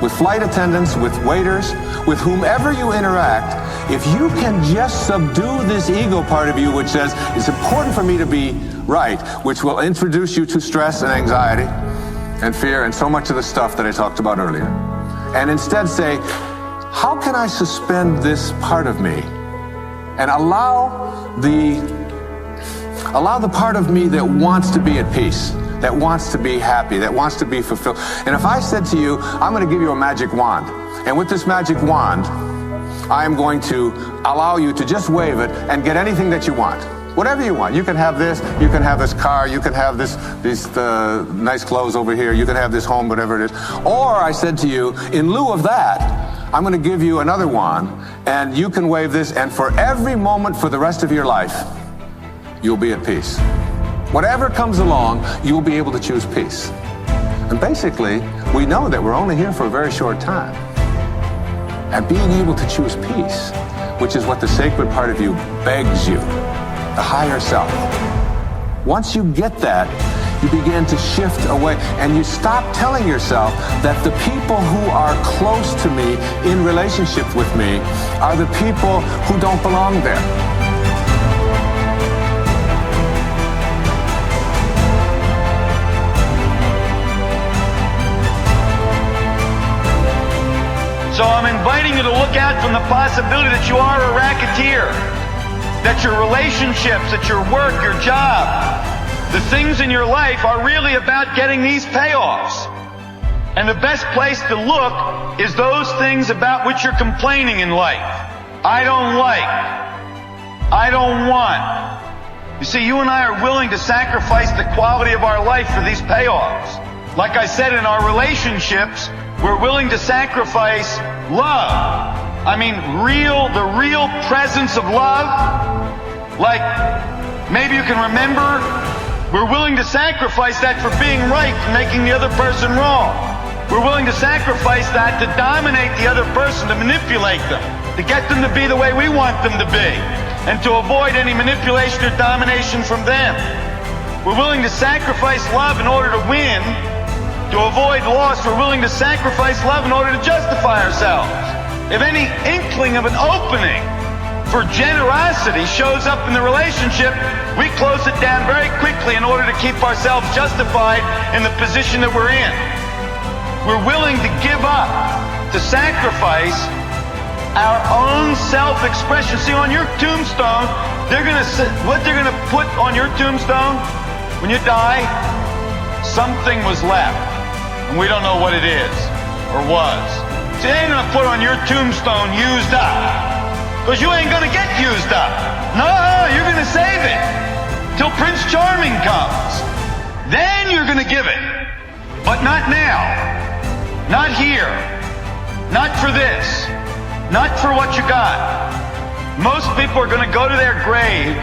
with flight attendants, with waiters, with whomever you interact, if you can just subdue this ego part of you which says, it's important for me to be right, which will introduce you to stress and anxiety and fear and so much of the stuff that I talked about earlier, and instead say, how can I suspend this part of me and allow the part of me that wants to be at peace, that wants to be happy, that wants to be fulfilled. And if I said to you, I'm going to give you a magic wand, and with this magic wand, I am going to allow you to just wave it and get anything that you want. Whatever you want. You can have this, you can have this car, you can have these nice clothes over here, you can have this home, whatever it is. Or I said to you, in lieu of that, I'm going to give you another wand, and you can wave this, and for every moment for the rest of your life, you'll be at peace. Whatever comes along, you'll be able to choose peace. And basically, we know that we're only here for a very short time. And being able to choose peace, which is what the sacred part of you begs you, the higher self. Once you get that, you begin to shift away, and you stop telling yourself that the people who are close to me, in relationship with me, are the people who don't belong there. So I'm inviting you to look out from the possibility that you are a racketeer, that your relationships, that your work, your job, the things in your life are really about getting these payoffs. And the best place to look is those things about which you're complaining in life. I don't like. I don't want. You see, you and I are willing to sacrifice the quality of our life for these payoffs. Like I said, in our relationships, we're willing to sacrifice love. I mean, the real presence of love. Like, maybe you can remember, we're willing to sacrifice that for being right and making the other person wrong. We're willing to sacrifice that to dominate the other person, to manipulate them, to get them to be the way we want them to be, and to avoid any manipulation or domination from them. We're willing to sacrifice love in order to win. To avoid loss, we're willing to sacrifice love in order to justify ourselves. If any inkling of an opening for generosity shows up in the relationship, we close it down very quickly in order to keep ourselves justified in the position that we're in. we're willing to give up, to sacrifice our own self-expression. See, on your tombstone, what they're gonna put on your tombstone when you die, something was left, and we don't know what it is or was. See, they ain't gonna put on your tombstone used up, because you ain't gonna get used up. No, you're gonna save it till Prince Charming comes. Then you're gonna give it, but not now, not here, not for this, not for what you got. Most people are gonna go to their grave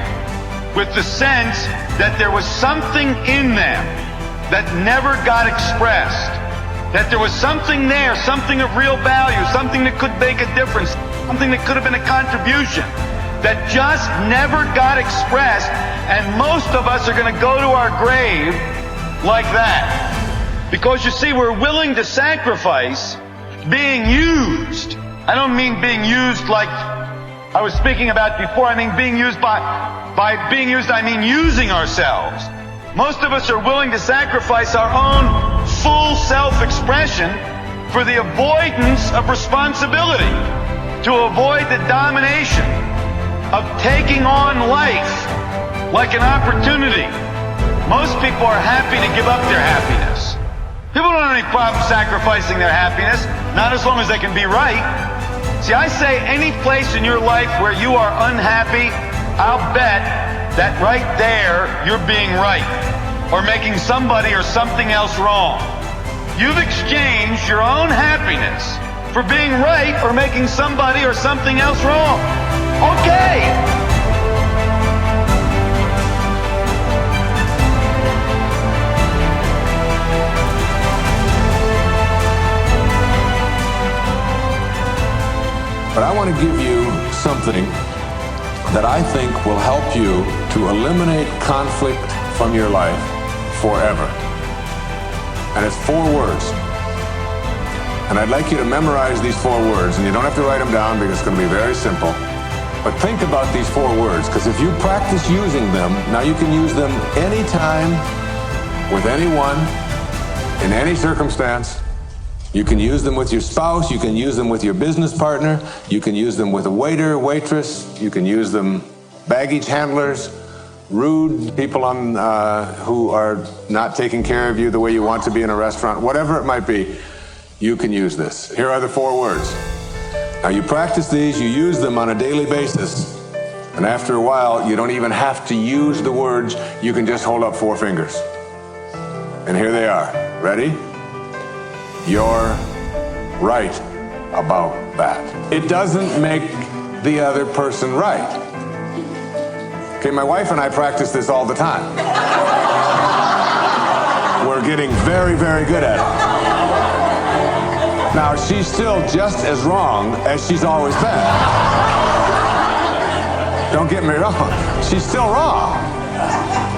with the sense that there was something in them that never got expressed, that there was something there, something of real value, something that could make a difference, something that could have been a contribution, that just never got expressed, and most of us are gonna go to our grave like that. Because you see, we're willing to sacrifice being used. I don't mean being used like I was speaking about before. I mean being used by being used, I mean using ourselves. Most of us are willing to sacrifice our own full self-expression for the avoidance of responsibility, to avoid the domination of taking on life like an opportunity. Most people are happy to give up their happiness. People don't have any problem sacrificing their happiness, not as long as they can be right. See, I say any place in your life where you are unhappy, I'll bet that right there you're being right or making somebody or something else wrong. You've exchanged your own happiness for being right or making somebody or something else wrong. Okay. But I want to give you something that I think will help you to eliminate conflict from your life forever. And it's 4 words. And I'd like you to memorize these 4 words, and you don't have to write them down because it's going to be very simple. But think about these 4 words, because if you practice using them, now you can use them anytime, with anyone, in any circumstance. You can use them with your spouse, you can use them with your business partner, you can use them with a waiter, waitress, you can use them baggage handlers, rude people who are not taking care of you the way you want to be in a restaurant, whatever it might be, you can use this. Here are the 4 words. Now you practice these, you use them on a daily basis, and after a while you don't even have to use the words, you can just hold up 4 fingers. And here they are. Ready? You're right about that. It doesn't make the other person right. Okay, my wife and I practice this all the time. We're getting very, very good at it. Now, she's still just as wrong as she's always been. Don't get me wrong, she's still wrong.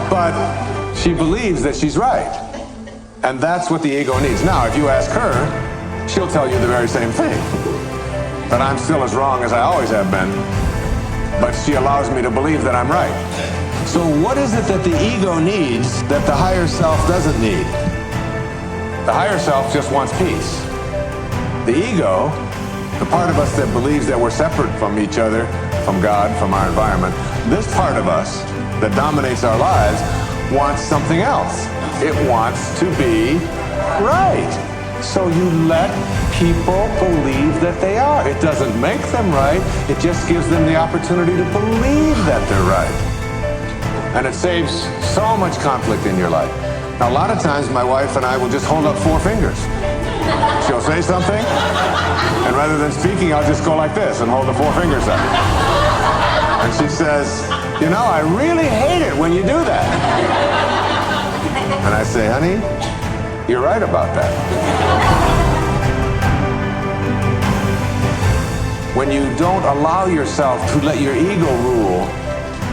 But she believes that she's right. And that's what the ego needs. Now, if you ask her, she'll tell you the very same thing. That I'm still as wrong as I always have been, but she allows me to believe that I'm right. So what is it that the ego needs that the higher self doesn't need? The higher self just wants peace. The ego, the part of us that believes that we're separate from each other, from God, from our environment, this part of us that dominates our lives wants something else. It wants to be right. So you let people believe that they are. It doesn't make them right. It just gives them the opportunity to believe that they're right. And it saves so much conflict in your life. Now, a lot of times my wife and I will just hold up 4 fingers. She'll say something, and rather than speaking, I'll just go like this and hold the 4 fingers up. And she says, you know, I really hate it when you do that. And I say, honey, you're right about that. When you don't allow yourself to let your ego rule,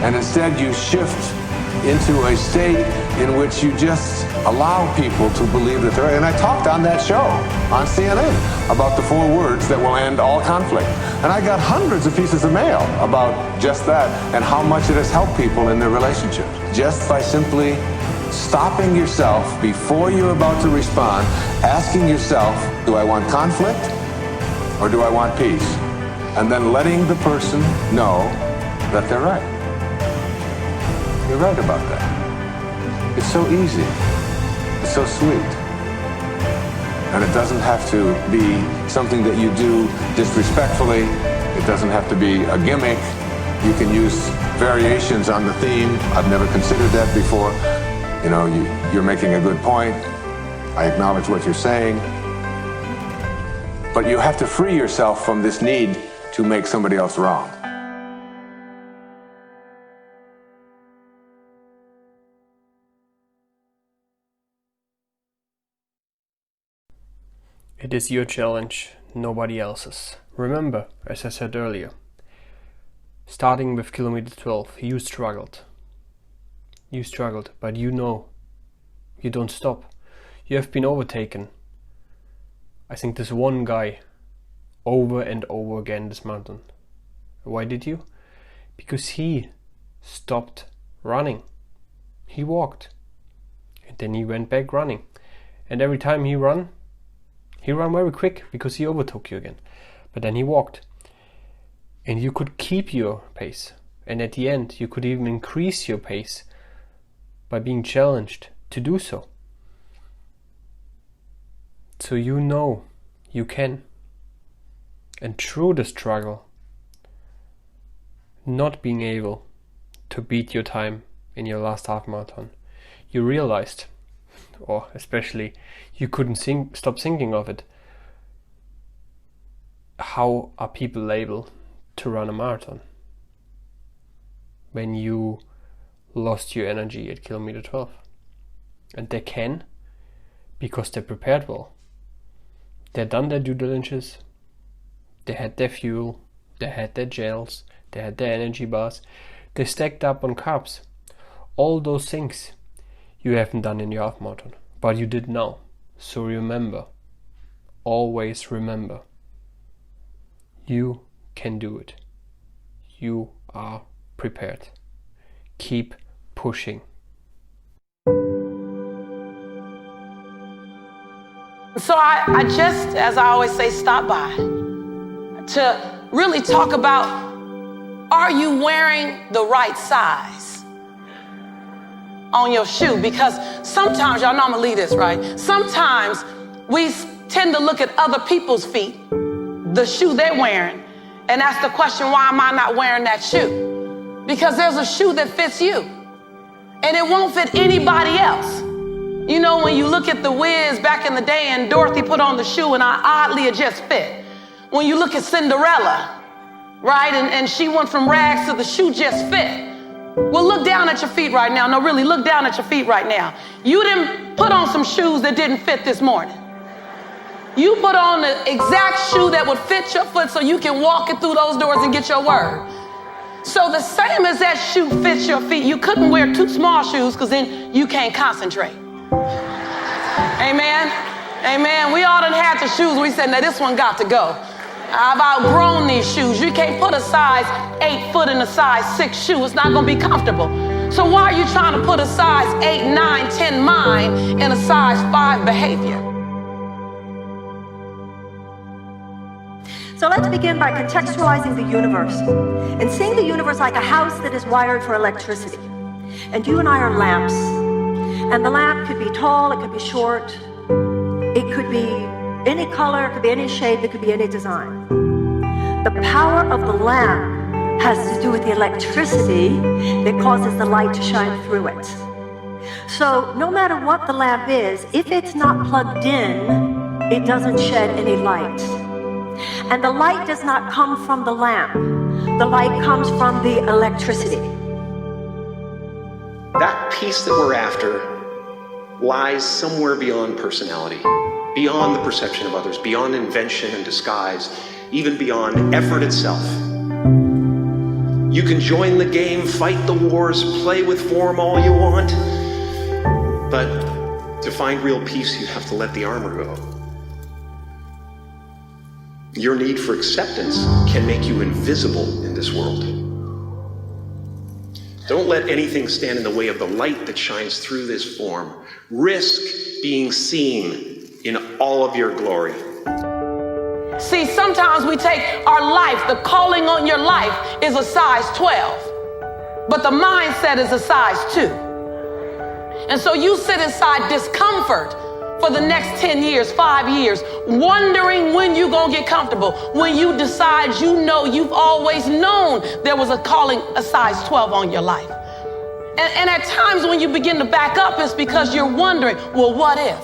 and instead you shift into a state in which you just allow people to believe that they're right. And I talked on that show on CNN about the 4 words that will end all conflict. And I got hundreds of pieces of mail about just that and how much it has helped people in their relationship. Just by simply stopping yourself before you're about to respond, asking yourself, do I want conflict or do I want peace? And then letting the person know that they're right. You're right about that. It's so easy. It's so sweet. And it doesn't have to be something that you do disrespectfully. It doesn't have to be a gimmick. You can use variations on the theme. I've never considered that before. You know, you're making a good point. I acknowledge what you're saying. But you have to free yourself from this need to make somebody else wrong. It is your challenge, nobody else's. Remember, as I said earlier, starting with kilometer 12, you struggled. You struggled, but you know, you don't stop. You have been overtaken. I think there's one guy over and over again this mountain. Why did you? Because he stopped running. He walked. And then he went back running. And every time he ran very quick because he overtook you again. But then he walked. And you could keep your pace. And at the end, you could even increase your pace by being challenged to do so. So you know you can. And through the struggle, not being able to beat your time in your last half marathon, you realized, or especially you couldn't stop thinking of it, how are people able to run a marathon when you lost your energy at kilometer 12? And they can, because they prepared well. They done their due diligence, they had their fuel, they had their gels, they had their energy bars, they stacked up on carbs. All those things you haven't done in your half marathon, but you did now. So remember, always remember, you can do it. You are prepared. Keep pushing. So I just, as I always say, stop by to really talk about, are you wearing the right size on your shoe? Because sometimes, y'all know I'm gonna leave this, right? Sometimes we tend to look at other people's feet, the shoe they're wearing, and ask the question, why am I not wearing that shoe? Because there's a shoe that fits you, and it won't fit anybody else. You know, when you look at the Wiz back in the day and Dorothy put on the shoe and oddly it just fit. When you look at Cinderella, right, and she went from rags to the shoe just fit. Well, look down at your feet right now. No, really, look down at your feet right now. You didn't put on some shoes that didn't fit this morning. You put on the exact shoe that would fit your foot so you can walk it through those doors and get your word. So the same as that shoe fits your feet, you couldn't wear too small shoes because then you can't concentrate. Amen? Amen. We all done had the shoes. We said, now this one got to go. I've outgrown these shoes. You can't put a size 8 foot in a size 6 shoe. It's not going to be comfortable. So why are you trying to put a size 8, 9, 10 mind in a size 5 behavior? So let's begin by contextualizing the universe and seeing the universe like a house that is wired for electricity. And you and I are lamps. And the lamp could be tall, it could be short, it could be any color, it could be any shape, it could be any design. The power of the lamp has to do with the electricity that causes the light to shine through it. So no matter what the lamp is, if it's not plugged in, it doesn't shed any light. And the light does not come from the lamp. The light comes from the electricity. That peace that we're after lies somewhere beyond personality, beyond the perception of others, beyond invention and disguise, even beyond effort itself. You can join the game, fight the wars, play with form all you want, but to find real peace, you have to let the armor go. Your need for acceptance can make you invisible in this world. Don't let anything stand in the way of the light that shines through this form. Risk being seen in all of your glory. See, sometimes we take our life, the calling on your life is a size 12, but the mindset is a size 2. And so you sit inside discomfort for the next 10 years, 5 years, wondering when you're going to get comfortable, when you decide you've always known there was a calling, a size 12 on your life. And at times when you begin to back up, it's because you're wondering, well, what if?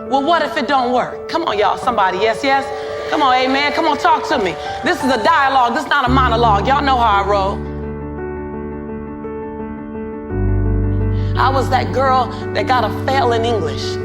Well, what if it don't work? Come on, y'all, somebody, yes, yes? Come on, amen, come on, talk to me. This is a dialogue, this is not a monologue. Y'all know how I roll. I was that girl that got a fail in English.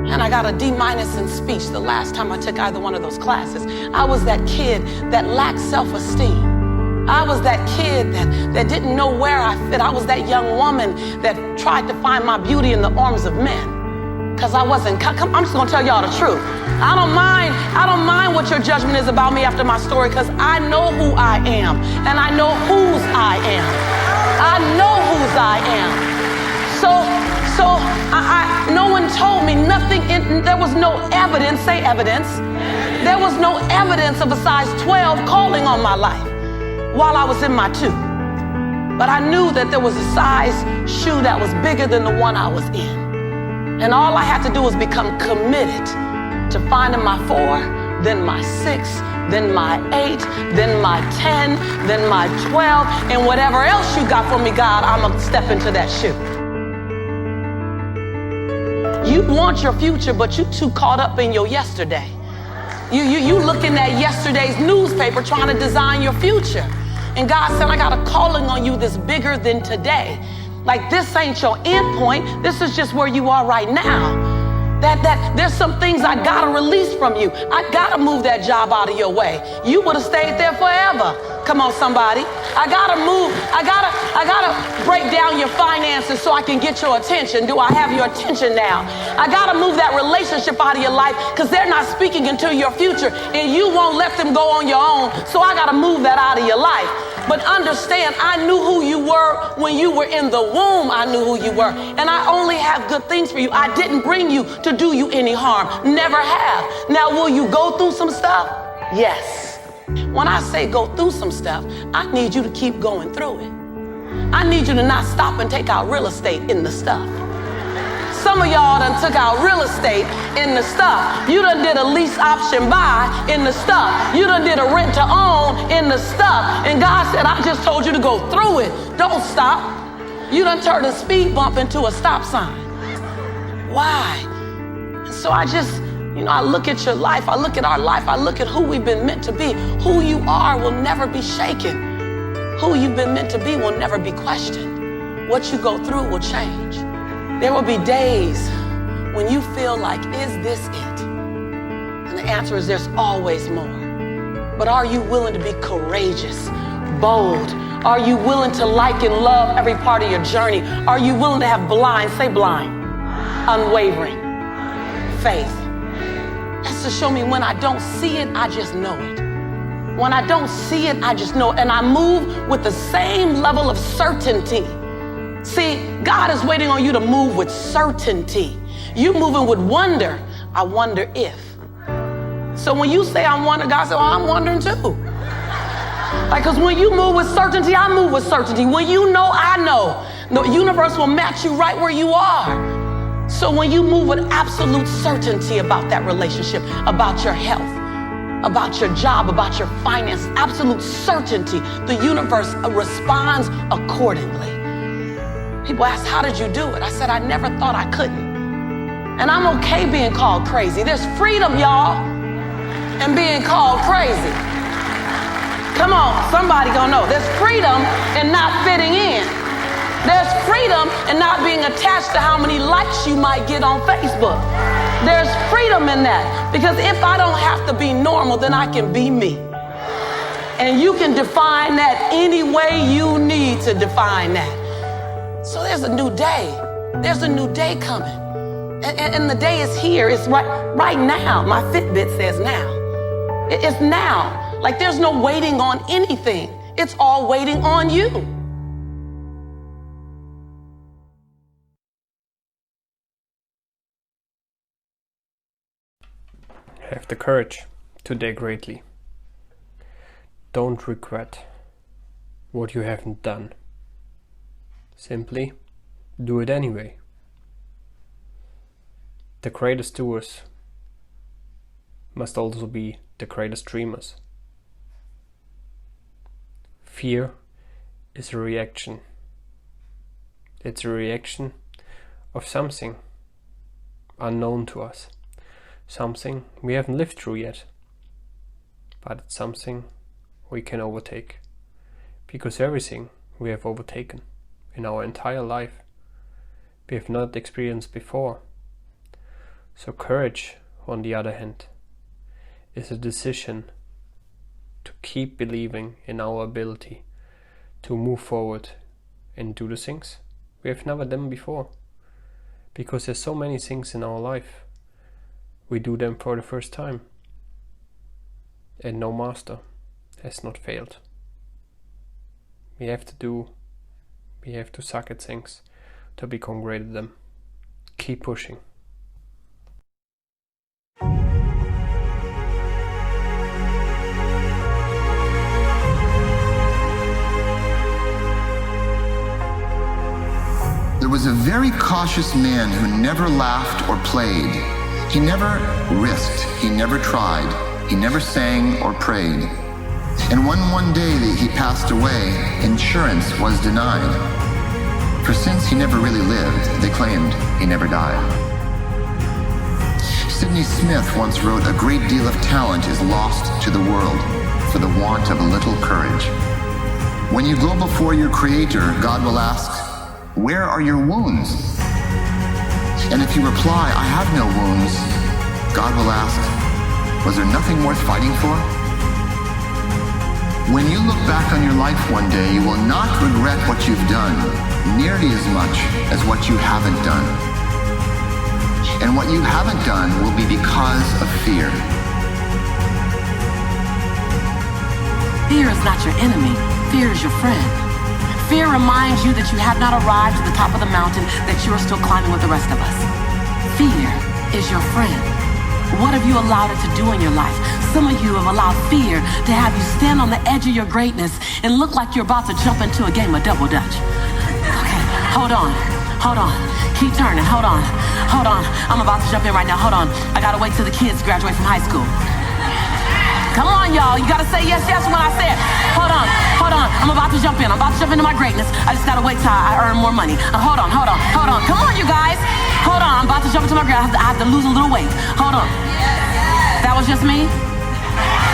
And I got a D- in speech the last time I took either one of those classes. I was that kid that lacked self-esteem. I was that kid that didn't know where I fit. I was that young woman that tried to find my beauty in the arms of men. Because I wasn't, I'm just gonna tell y'all the truth. I don't mind what your judgment is about me after my story, because I know who I am. And I know whose I am. I know whose I am. So no one told me nothing, there was no evidence, say evidence. There was no evidence of a size 12 calling on my life while I was in my 2. But I knew that there was a size shoe that was bigger than the one I was in. And all I had to do was become committed to finding my 4, then my 6, then my 8, then my 10, then my 12, and whatever else you got for me, God, I'm gonna step into that shoe. You want your future, but you too caught up in your yesterday. You looking at yesterday's newspaper trying to design your future. And God said, I got a calling on you that's bigger than today. Like, this ain't your end point. This is just where you are right now. That there's some things I gotta release from you. I gotta move that job out of your way. You would have stayed there forever. Come on, somebody. I gotta move. I gotta break down your finances so I can get your attention. Do I have your attention now? I gotta move that relationship out of your life because they're not speaking into your future and you won't let them go on your own. So I gotta move that out of your life. But understand, I knew who you were when you were in the womb. I knew who you were. And I only have good things for you. I didn't bring you to do you any harm. Never have. Now, will you go through some stuff? Yes. When I say go through some stuff, I need you to keep going through it. I need you to not stop and take out real estate in the stuff. Some of y'all done took out real estate in the stuff. You done did a lease option buy in the stuff. You done did a rent to own in the stuff. And God said, I just told you to go through it. Don't stop. You done turned a speed bump into a stop sign. Why? So I just, I look at your life, I look at our life, I look at who we've been meant to be. Who you are will never be shaken. Who you've been meant to be will never be questioned. What you go through will change. There will be days when you feel like, is this it? And the answer is there's always more. But are you willing to be courageous, bold? Are you willing to like and love every part of your journey? Are you willing to have blind, say blind, unwavering faith? That's to show me when I don't see it, I just know it. When I don't see it, I just know it. And I move with the same level of certainty. See, God is waiting on you to move with certainty. You moving with wonder. I wonder if. So when you say I'm wondering, God said, well, I'm wondering too. Because when you move with certainty, I move with certainty. When you know, I know. The universe will match you right where you are. So when you move with absolute certainty about that relationship, about your health, about your job, about your finance, absolute certainty, the universe responds accordingly. People ask, how did you do it? I said, I never thought I couldn't. And I'm okay being called crazy. There's freedom, y'all, in being called crazy. Come on, somebody gonna know. There's freedom in not fitting in. There's freedom in not being attached to how many likes you might get on Facebook. There's freedom in that. Because if I don't have to be normal, then I can be me. And you can define that any way you need to define that. So there's a new day. There's a new day coming. And the day is here. It's right now. My Fitbit says now. It's now. Like there's no waiting on anything. It's all waiting on you. Have the courage to dare greatly. Don't regret what you haven't done. Simply do it anyway. The greatest doers must also be the greatest dreamers. Fear is a reaction. It's a reaction of something unknown to us. Something we haven't lived through yet. But it's something we can overtake. Because everything we have overtaken in our entire life, we have not experienced before. So courage, on the other hand, is a decision to keep believing in our ability to move forward and do the things we have never done before. Because there's so many things in our life, we do them for the first time. And no master has not failed. We have to suck at things to become great at them. Keep pushing. There was a very cautious man who never laughed or played. He never risked, he never tried, he never sang or prayed. And when one day that he passed away, insurance was denied. For since he never really lived, they claimed he never died. Sidney Smith once wrote, "A great deal of talent is lost to the world for the want of a little courage." When you go before your Creator, God will ask, "Where are your wounds?" And if you reply, "I have no wounds," God will ask, "Was there nothing worth fighting for?" When you look back on your life one day, you will not regret what you've done nearly as much as what you haven't done. And what you haven't done will be because of fear. Fear is not your enemy. Fear is your friend. Fear reminds you that you have not arrived to the top of the mountain, that you are still climbing with the rest of us. Fear is your friend. What have you allowed it to do in your life? Some of you have allowed fear to have you stand on the edge of your greatness and look like you're about to jump into a game of double dutch. Okay, hold on. Keep turning, hold on. I'm about to jump in right now, hold on. I gotta wait till the kids graduate from high school. Come on, y'all, you gotta say yes when I say it. Hold on, I'm about to jump in. I'm about to jump into my greatness. I just gotta wait till I earn more money. Hold on. Come on, you guys. Hold on, I'm about to jump into my greatness. I have to lose a little weight. Hold on. That was just me?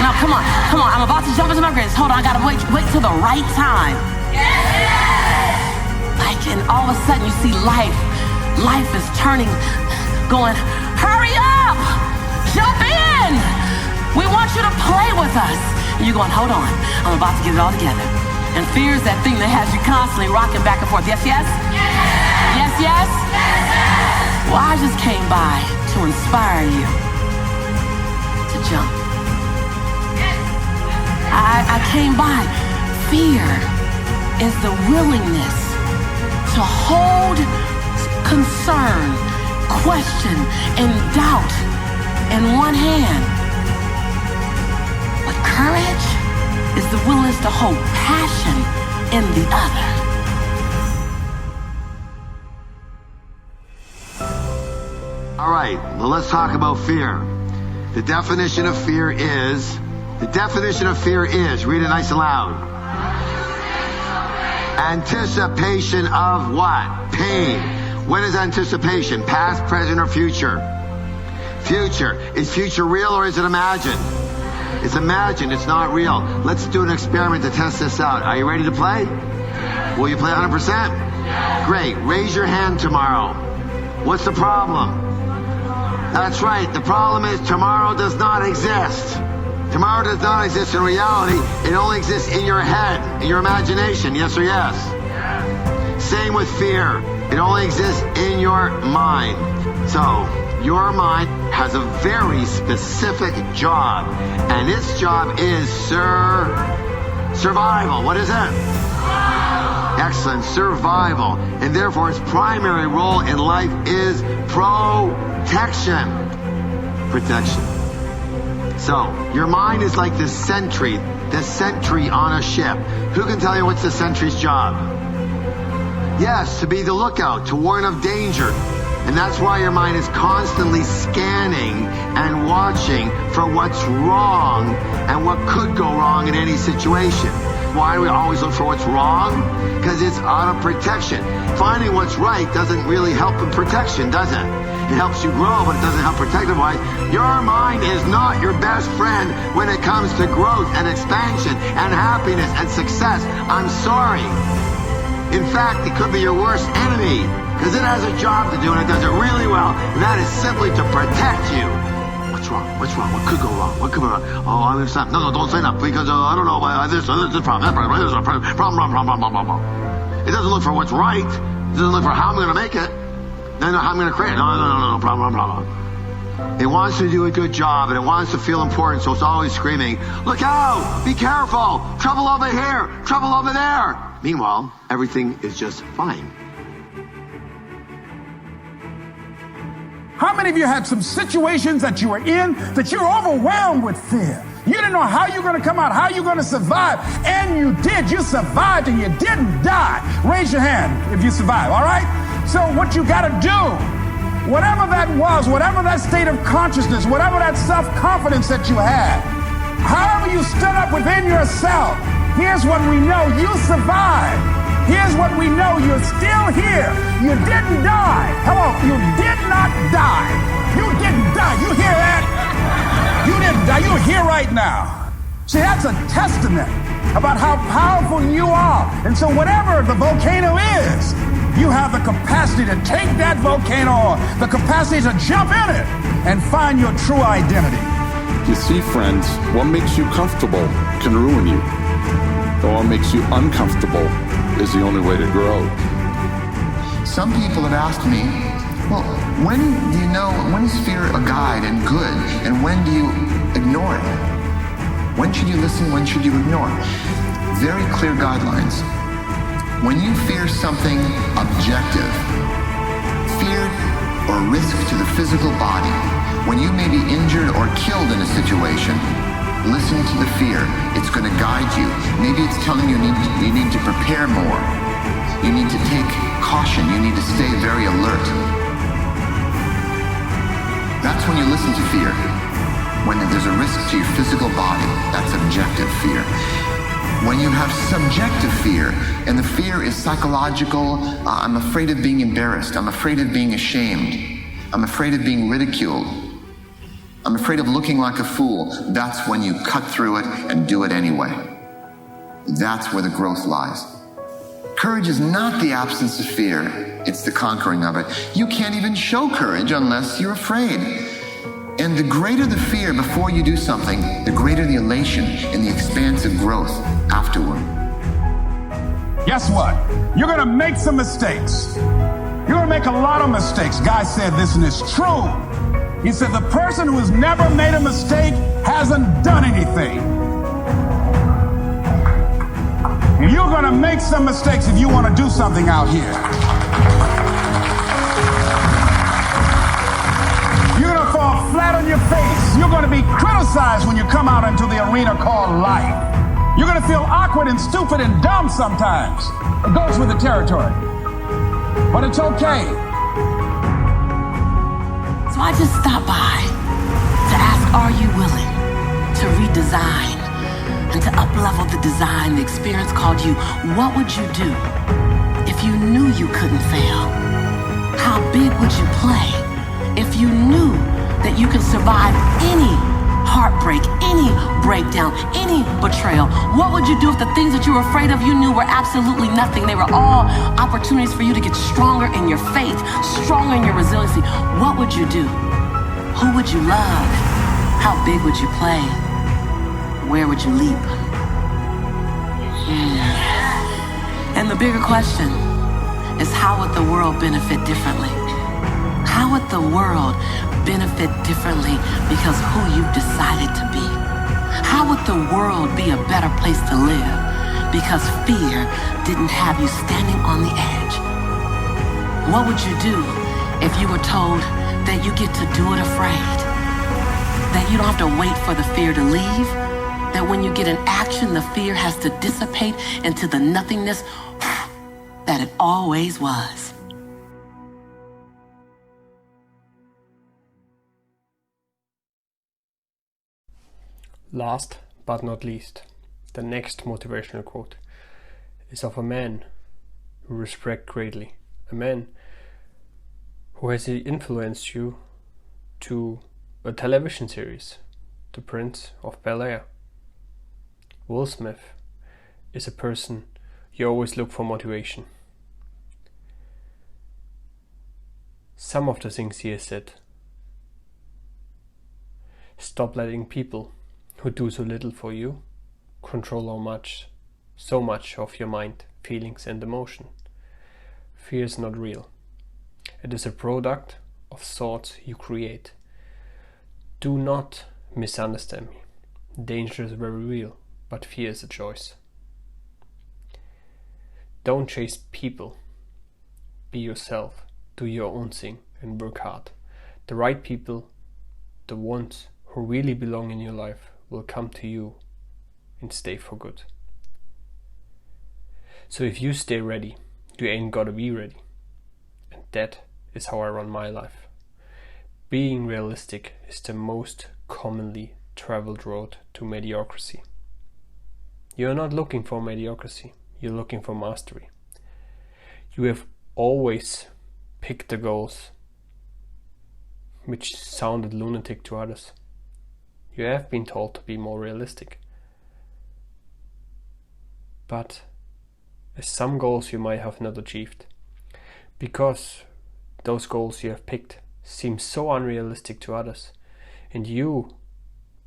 No, come on. I'm about to jump into my greatness. Hold on, I gotta wait till the right time. Like, and all of a sudden you see life is turning, going, hurry up, jump in. We want you to play with us. And you're going, hold on, I'm about to get it all together. And fear is that thing that has you constantly rocking back and forth. Yes? Yes. Well, I just came by to inspire you to jump. I came by. Fear is the willingness to hold concern, question, and doubt in one hand. But courage is the willingness to hold passion in the other. All right, well, let's talk about fear. The definition of fear is, read it nice and loud. Anticipation of what? Pain. What is anticipation? Past, present, or future? Future. Is future real or is it imagined? It's imagined, it's not real. Let's do an experiment to test this out. Are you ready to play? Will you play 100%? Great. Raise your hand tomorrow. What's the problem? That's right. The problem is tomorrow does not exist. Tomorrow does not exist in reality. It only exists in your head, in your imagination. Yes or yes? Same with fear. It only exists in your mind. So, your mind has a very specific job. And its job is survival. What is it? Excellent. Survival. And therefore, its primary role in life is protection. So, your mind is like the sentry on a ship. Who can tell you what's the sentry's job? Yes, to be the lookout, to warn of danger. And that's why your mind is constantly scanning and watching for what's wrong and what could go wrong in any situation. Why do we always look for what's wrong? Because it's out of protection. Finding what's right doesn't really help in protection, does it? It helps you grow, but it doesn't help protective-wise. Your mind is not your best friend when it comes to growth and expansion and happiness and success. I'm sorry. In fact, it could be your worst enemy, because it has a job to do and it does it really well, and that is simply to protect you. What's wrong? What's wrong? What could go wrong? What could go wrong? Oh, I'm gonna stop. No, don't say that, because I don't know, this problem, that problem, this problem. It doesn't look for what's right. It doesn't look for how I'm gonna make it. Then how I'm gonna create it. No, problem. It wants to do a good job, and it wants to feel important, so it's always screaming, look out! Be careful! Trouble over here! Trouble over there! Meanwhile, everything is just fine. How many of you had some situations that you were in that you were overwhelmed with fear? You didn't know how you're going to come out, how you're going to survive, and you did. You survived and you didn't die. Raise your hand if you survived, all right? So what you got to do, whatever that was, whatever that state of consciousness, whatever that self-confidence that you had, however you stood up within yourself, here's what we know, you survived. Here's what we know, you're still here. You didn't die. Come on, you did not die. You didn't die. You hear that? You didn't die. You're here right now. See, that's a testament about how powerful you are. And so whatever the volcano is, you have the capacity to take that volcano on, the capacity to jump in it and find your true identity. You see, friends, what makes you comfortable can ruin you. But what makes you uncomfortable is the only way to grow. Some people have asked me, well, when do you know, when is fear a guide and good, and when do you ignore it? When should you listen, when should you ignore? Very clear guidelines. When you fear something objective, fear or risk to the physical body, when you may be injured or killed in a situation, listen to the fear. It's going to guide you. Maybe it's telling you you need to prepare more. You need to take caution. You need to stay very alert. That's when you listen to fear. When there's a risk to your physical body, that's objective fear. When you have subjective fear, and the fear is psychological, I'm afraid of being embarrassed. I'm afraid of being ashamed. I'm afraid of being ridiculed. I'm afraid of looking like a fool. That's when you cut through it and do it anyway. That's where the growth lies. Courage is not the absence of fear. It's the conquering of it. You can't even show courage unless you're afraid. And the greater the fear before you do something, the greater the elation and the expansive growth afterward. Guess what? You're going to make some mistakes. You're going to make a lot of mistakes. Guy said this, and it's true. He said, the person who has never made a mistake hasn't done anything. And you're going to make some mistakes if you want to do something out here. You're going to fall flat on your face. You're going to be criticized when you come out into the arena called life. You're going to feel awkward and stupid and dumb sometimes. It goes with the territory. But it's okay. So I just stopped by to ask, are you willing to redesign and to up-level the design, the experience called you? What would you do if you knew you couldn't fail? How big would you play if you knew that you could survive any heartbreak, any breakdown, any betrayal? What would you do if the things that you were afraid of you knew were absolutely nothing? They were all opportunities for you to get stronger in your faith, stronger in your resiliency. What would you do? Who would you love? How big would you play? Where would you leap? And the bigger question is, how would the world benefit differently? How would the world benefit differently because who you've decided to be? How would the world be a better place to live because fear didn't have you standing on the edge? What would you do if you were told that you get to do it afraid? that you don't have to wait for the fear to leave, that when you get in action, the fear has to dissipate into the nothingness that it always was. Last but not least, the next motivational quote is of a man who respect greatly, a man who has influenced you to a television series, The Prince of Bel-Air. Will Smith is a person you always look for motivation. Some of the things he has said: stop letting people who do so little for you control so much of your mind, feelings and emotion. Fear is not real. It is a product of thoughts you create. Do not misunderstand me. Danger is very real, but fear is a choice. Don't chase people. Be yourself. Do your own thing and work hard. The right people, the ones who really belong in your life, will come to you and stay for good. So if you stay ready, you ain't gotta be ready. And that is how I run my life. Being realistic is the most commonly traveled road to mediocrity. You are not looking for mediocrity, you're looking for mastery. You have always picked the goals which sounded lunatic to others. You have been told to be more realistic. But some goals you might have not achieved, because those goals you have picked seem so unrealistic to others, and you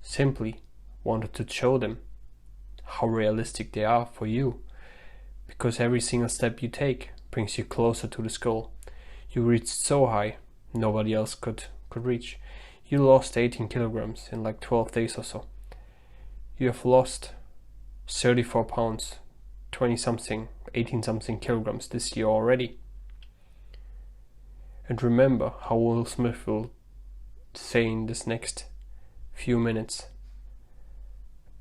simply wanted to show them how realistic they are for you, because every single step you take brings you closer to this goal. You reached so high nobody else could reach. You lost 18 kilograms in like 12 days or so. You have lost 34 pounds, 20 something, 18 something kilograms this year already. And remember how Will Smith will say in this next few minutes: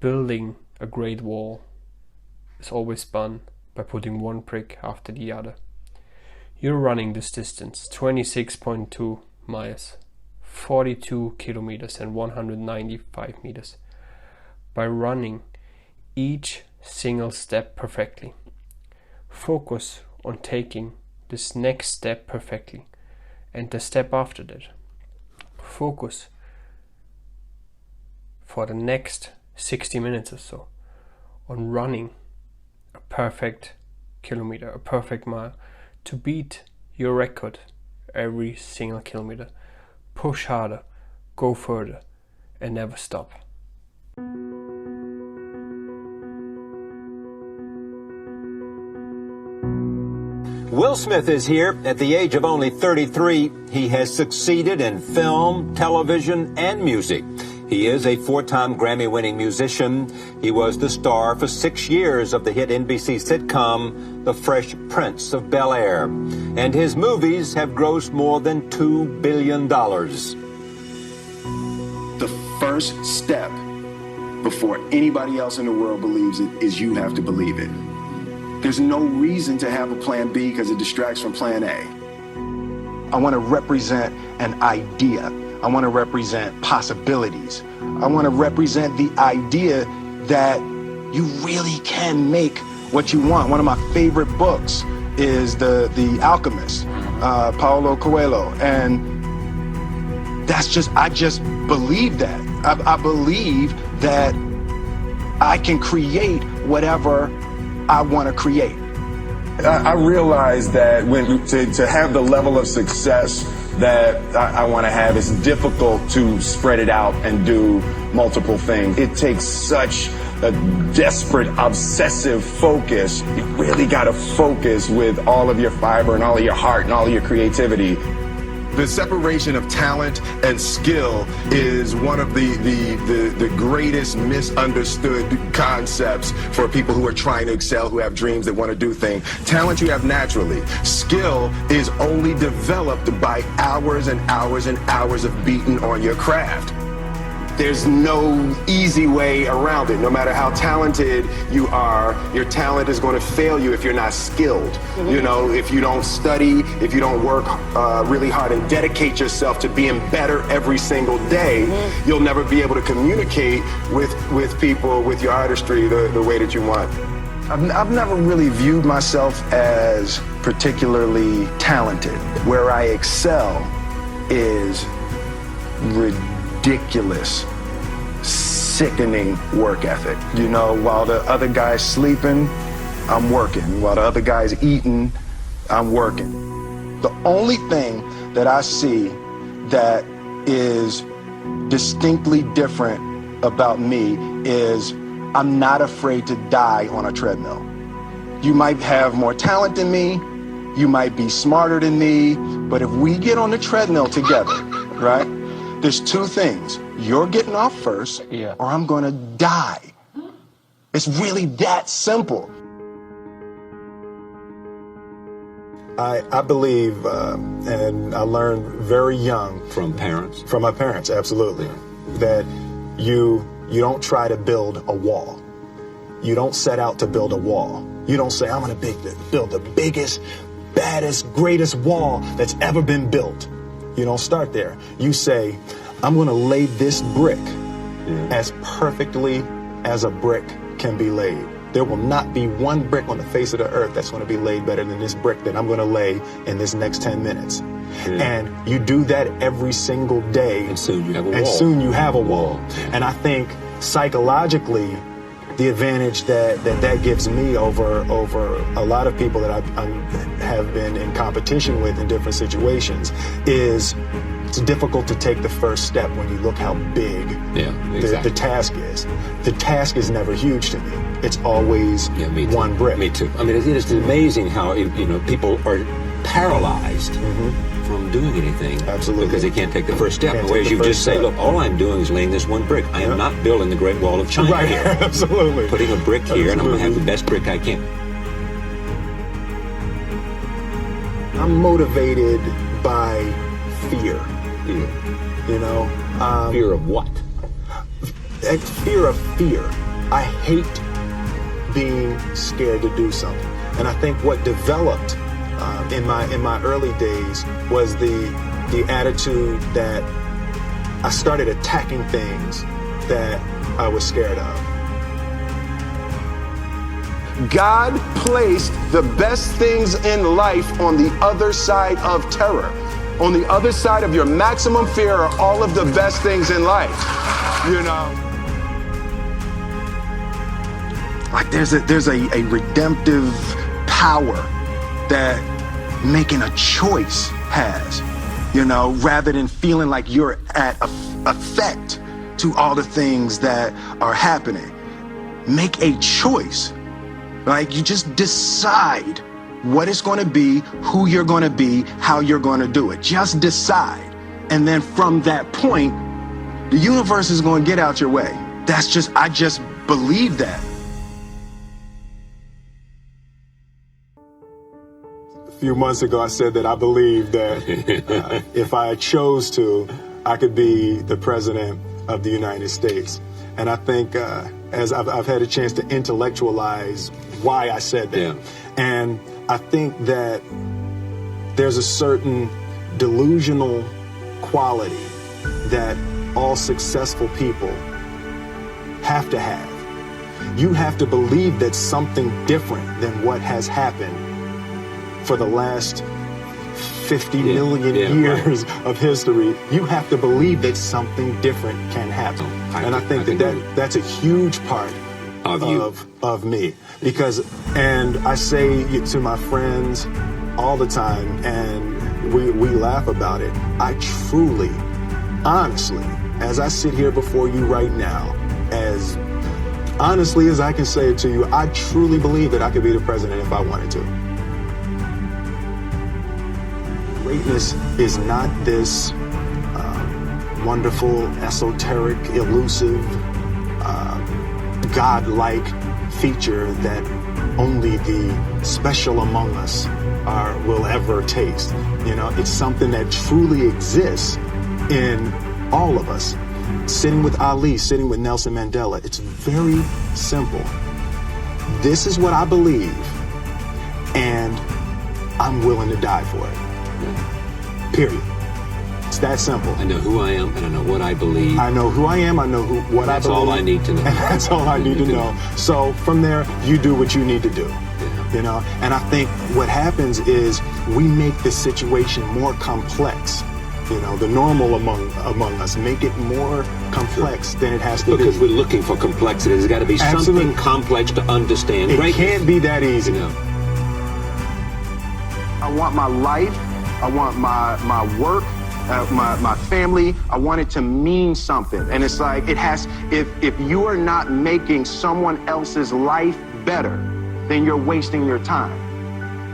building a great wall is always spun by putting one brick after the other. You're running this distance, 26.2 miles, 42 kilometers and 195 meters, by running each single step perfectly. Focus on taking this next step perfectly and the step after that. Focus for the next 60 minutes or so on running a perfect kilometer, a perfect mile, to beat your record every single kilometer. Push harder, go further, and never stop. Will Smith is here. At the age of only 33, he has succeeded in film, television, and music. He is a 4-time Grammy-winning musician. He was the star for 6 years of the hit NBC sitcom The Fresh Prince of Bel-Air. And his movies have grossed more than $2 billion. The first step before anybody else in the world believes it is you have to believe it. There's no reason to have a plan B because it distracts from plan A. I want to represent an idea. I want to represent possibilities. I want to represent the idea that you really can make what you want. One of my favorite books is The Alchemist, Paulo Coelho. And I just believe that. I believe that I can create whatever I want to create. I realize that to have the level of success that I want to have, it's difficult to spread it out and do multiple things. It takes such a desperate, obsessive focus. You really got to focus with all of your fiber and all of your heart and all of your creativity. The separation of talent and skill is one of the greatest misunderstood concepts for people who are trying to excel, who have dreams, that want to do things. Talent you have naturally. Skill is only developed by hours and hours and hours of beating on your craft. there's no easy way around it. No matter how talented you are, your talent is going to fail you if you're not skilled. You know, if you don't study, if you don't work really hard and dedicate yourself to being better every single day, you'll never be able to communicate with people, with your artistry, the way that you want. I've never really viewed myself as particularly talented. Where I excel is ridiculous, sickening work ethic. You know, while the other guy's sleeping, I'm working. While the other guy's eating, I'm working. The only thing that I see that is distinctly different about me is I'm not afraid to die on a treadmill. You might have more talent than me, you might be smarter than me, but if we get on the treadmill together, right, there's two things. You're getting off first, or I'm gonna die. It's really that simple. I believe, and I learned very young. From parents? From my parents, absolutely. That you don't try to build a wall. You don't set out to build a wall. You don't say, I'm gonna build the biggest, baddest, greatest wall that's ever been built. You don't start there. You say, I'm gonna lay this brick as perfectly as a brick can be laid. There will not be one brick on the face of the earth that's gonna be laid better than this brick that I'm gonna lay in this next 10 minutes. And you do that every single day. And soon you have a wall. And soon you have a wall. And I think psychologically, the advantage that gives me over a lot of people that I have been in competition with in different situations is it's difficult to take the first step when you look how big the task is. The task is never huge to me. It's always one brick. Me too. I mean, it is amazing how people are paralyzed from doing anything. Absolutely. Because they can't take the first step. Whereas you just say, look, all I'm doing is laying this one brick. I am not building the Great Wall of China here. Absolutely. Putting a brick here, and I'm going to have the best brick I can. I'm motivated by fear. You know? Fear of what? Fear of fear. I hate being scared to do something. And I think what developed in my early days was the attitude that I started attacking things that I was scared of. God placed the best things in life on the other side of terror. On the other side of your maximum fear are all of the best things in life, you know? Like there's a redemptive power that making a choice has, you know, rather than feeling like you're at effect to all the things that are happening. Make a choice. Like you just decide what it's going to be, who you're going to be, how you're going to do it. Just decide. And then from that point, the universe is going to get out your way. I just believe that. A few months ago, I said that I believed that if I chose to, I could be the president of the United States. And I think as I've had a chance to intellectualize why I said that. And I think that there's a certain delusional quality that all successful people have to have. You have to believe that something different than what has happened for the last 50 million years of history. You have to believe that something different can happen. And I think that's a huge part of me. And I say to my friends all the time, and we laugh about it, I truly, honestly, as I sit here before you right now, as honestly as I can say it to you, I truly believe that I could be the president if I wanted to. Greatness is not this wonderful, esoteric, elusive, God-like feature that only the special among us will ever taste. You know, it's something that truly exists in all of us. sitting with Ali, sitting with Nelson Mandela. It's very simple. This is what I believe, and I'm willing to die for it. Period. It's that simple. I know who I am, and I know what I believe. I know who I am, I know what I believe. That's all I need to know. And that's all I need to know. So from there, you do what you need to do. You know, and I think what happens is we make this situation more complex. You know, the normal among us make it more complex than it has to be. Because we're looking for complexity. There's got to be something complex to understand. It can't be that easy. I want my life, I want my work, my family, I want it to mean something. And it's like, it has, if you are not making someone else's life better, then you're wasting your time.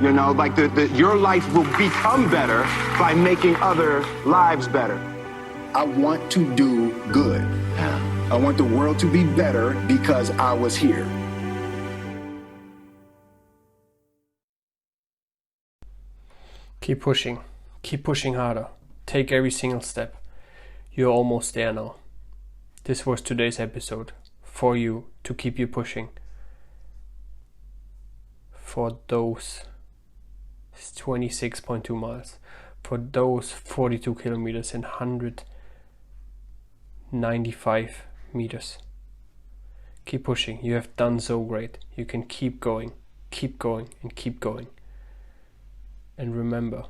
You know, like your life will become better by making other lives better. I want to do good. I want the world to be better because I was here. Keep pushing harder. Take every single step. You're almost there now. This was today's episode for you, to keep you pushing. For those 26.2 miles, for those 42 kilometers and 195 meters. Keep pushing. You have done so great. You can keep going, and keep going. And remember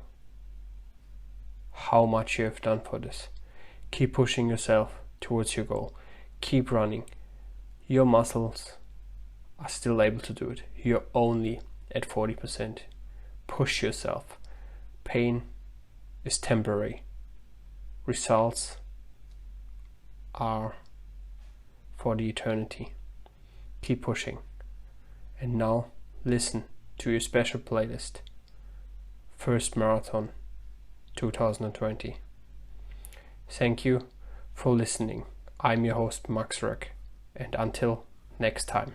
how much you have done for this. Keep pushing yourself towards your goal. Keep running. Your muscles are still able to do it. You're only at 40%. Push yourself. Pain is temporary. Results are for the eternity. Keep pushing. And now listen to your special playlist. First Marathon 2020. Thank you for listening. I'm your host Max Röck, and until next time.